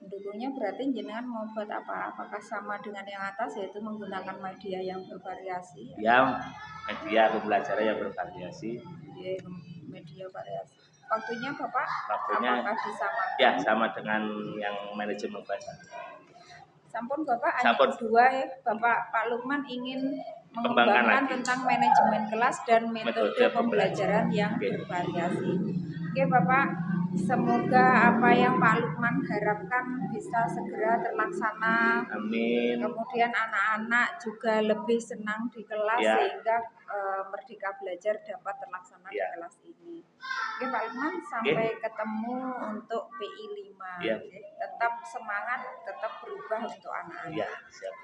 Mendukungnya berarti jenengan mau buat apa? Apakah sama dengan yang atas, yaitu menggunakan media yang bervariasi? Ya, media pembelajaran yang bervariasi. Ya, media variasi. Waktunya Bapak? Waktunya apakah disamakan? Ya, sama dengan yang manajemen bahasa. Sampun Bapak, Sampun. kedua ya, Pak Lukman ingin mengembangkan tentang manajemen kelas dan metode pembelajaran yang bervariasi. Oke Bapak, semoga apa yang Pak Lukman harapkan bisa segera terlaksana. Amin. Kemudian anak-anak juga lebih senang di kelas sehingga Merdeka Belajar dapat terlaksana di kelas ini. Oke Pak Lukman, sampai ketemu untuk PI 5. Tetap semangat, tetap berubah untuk anak-anak. Ya, siap.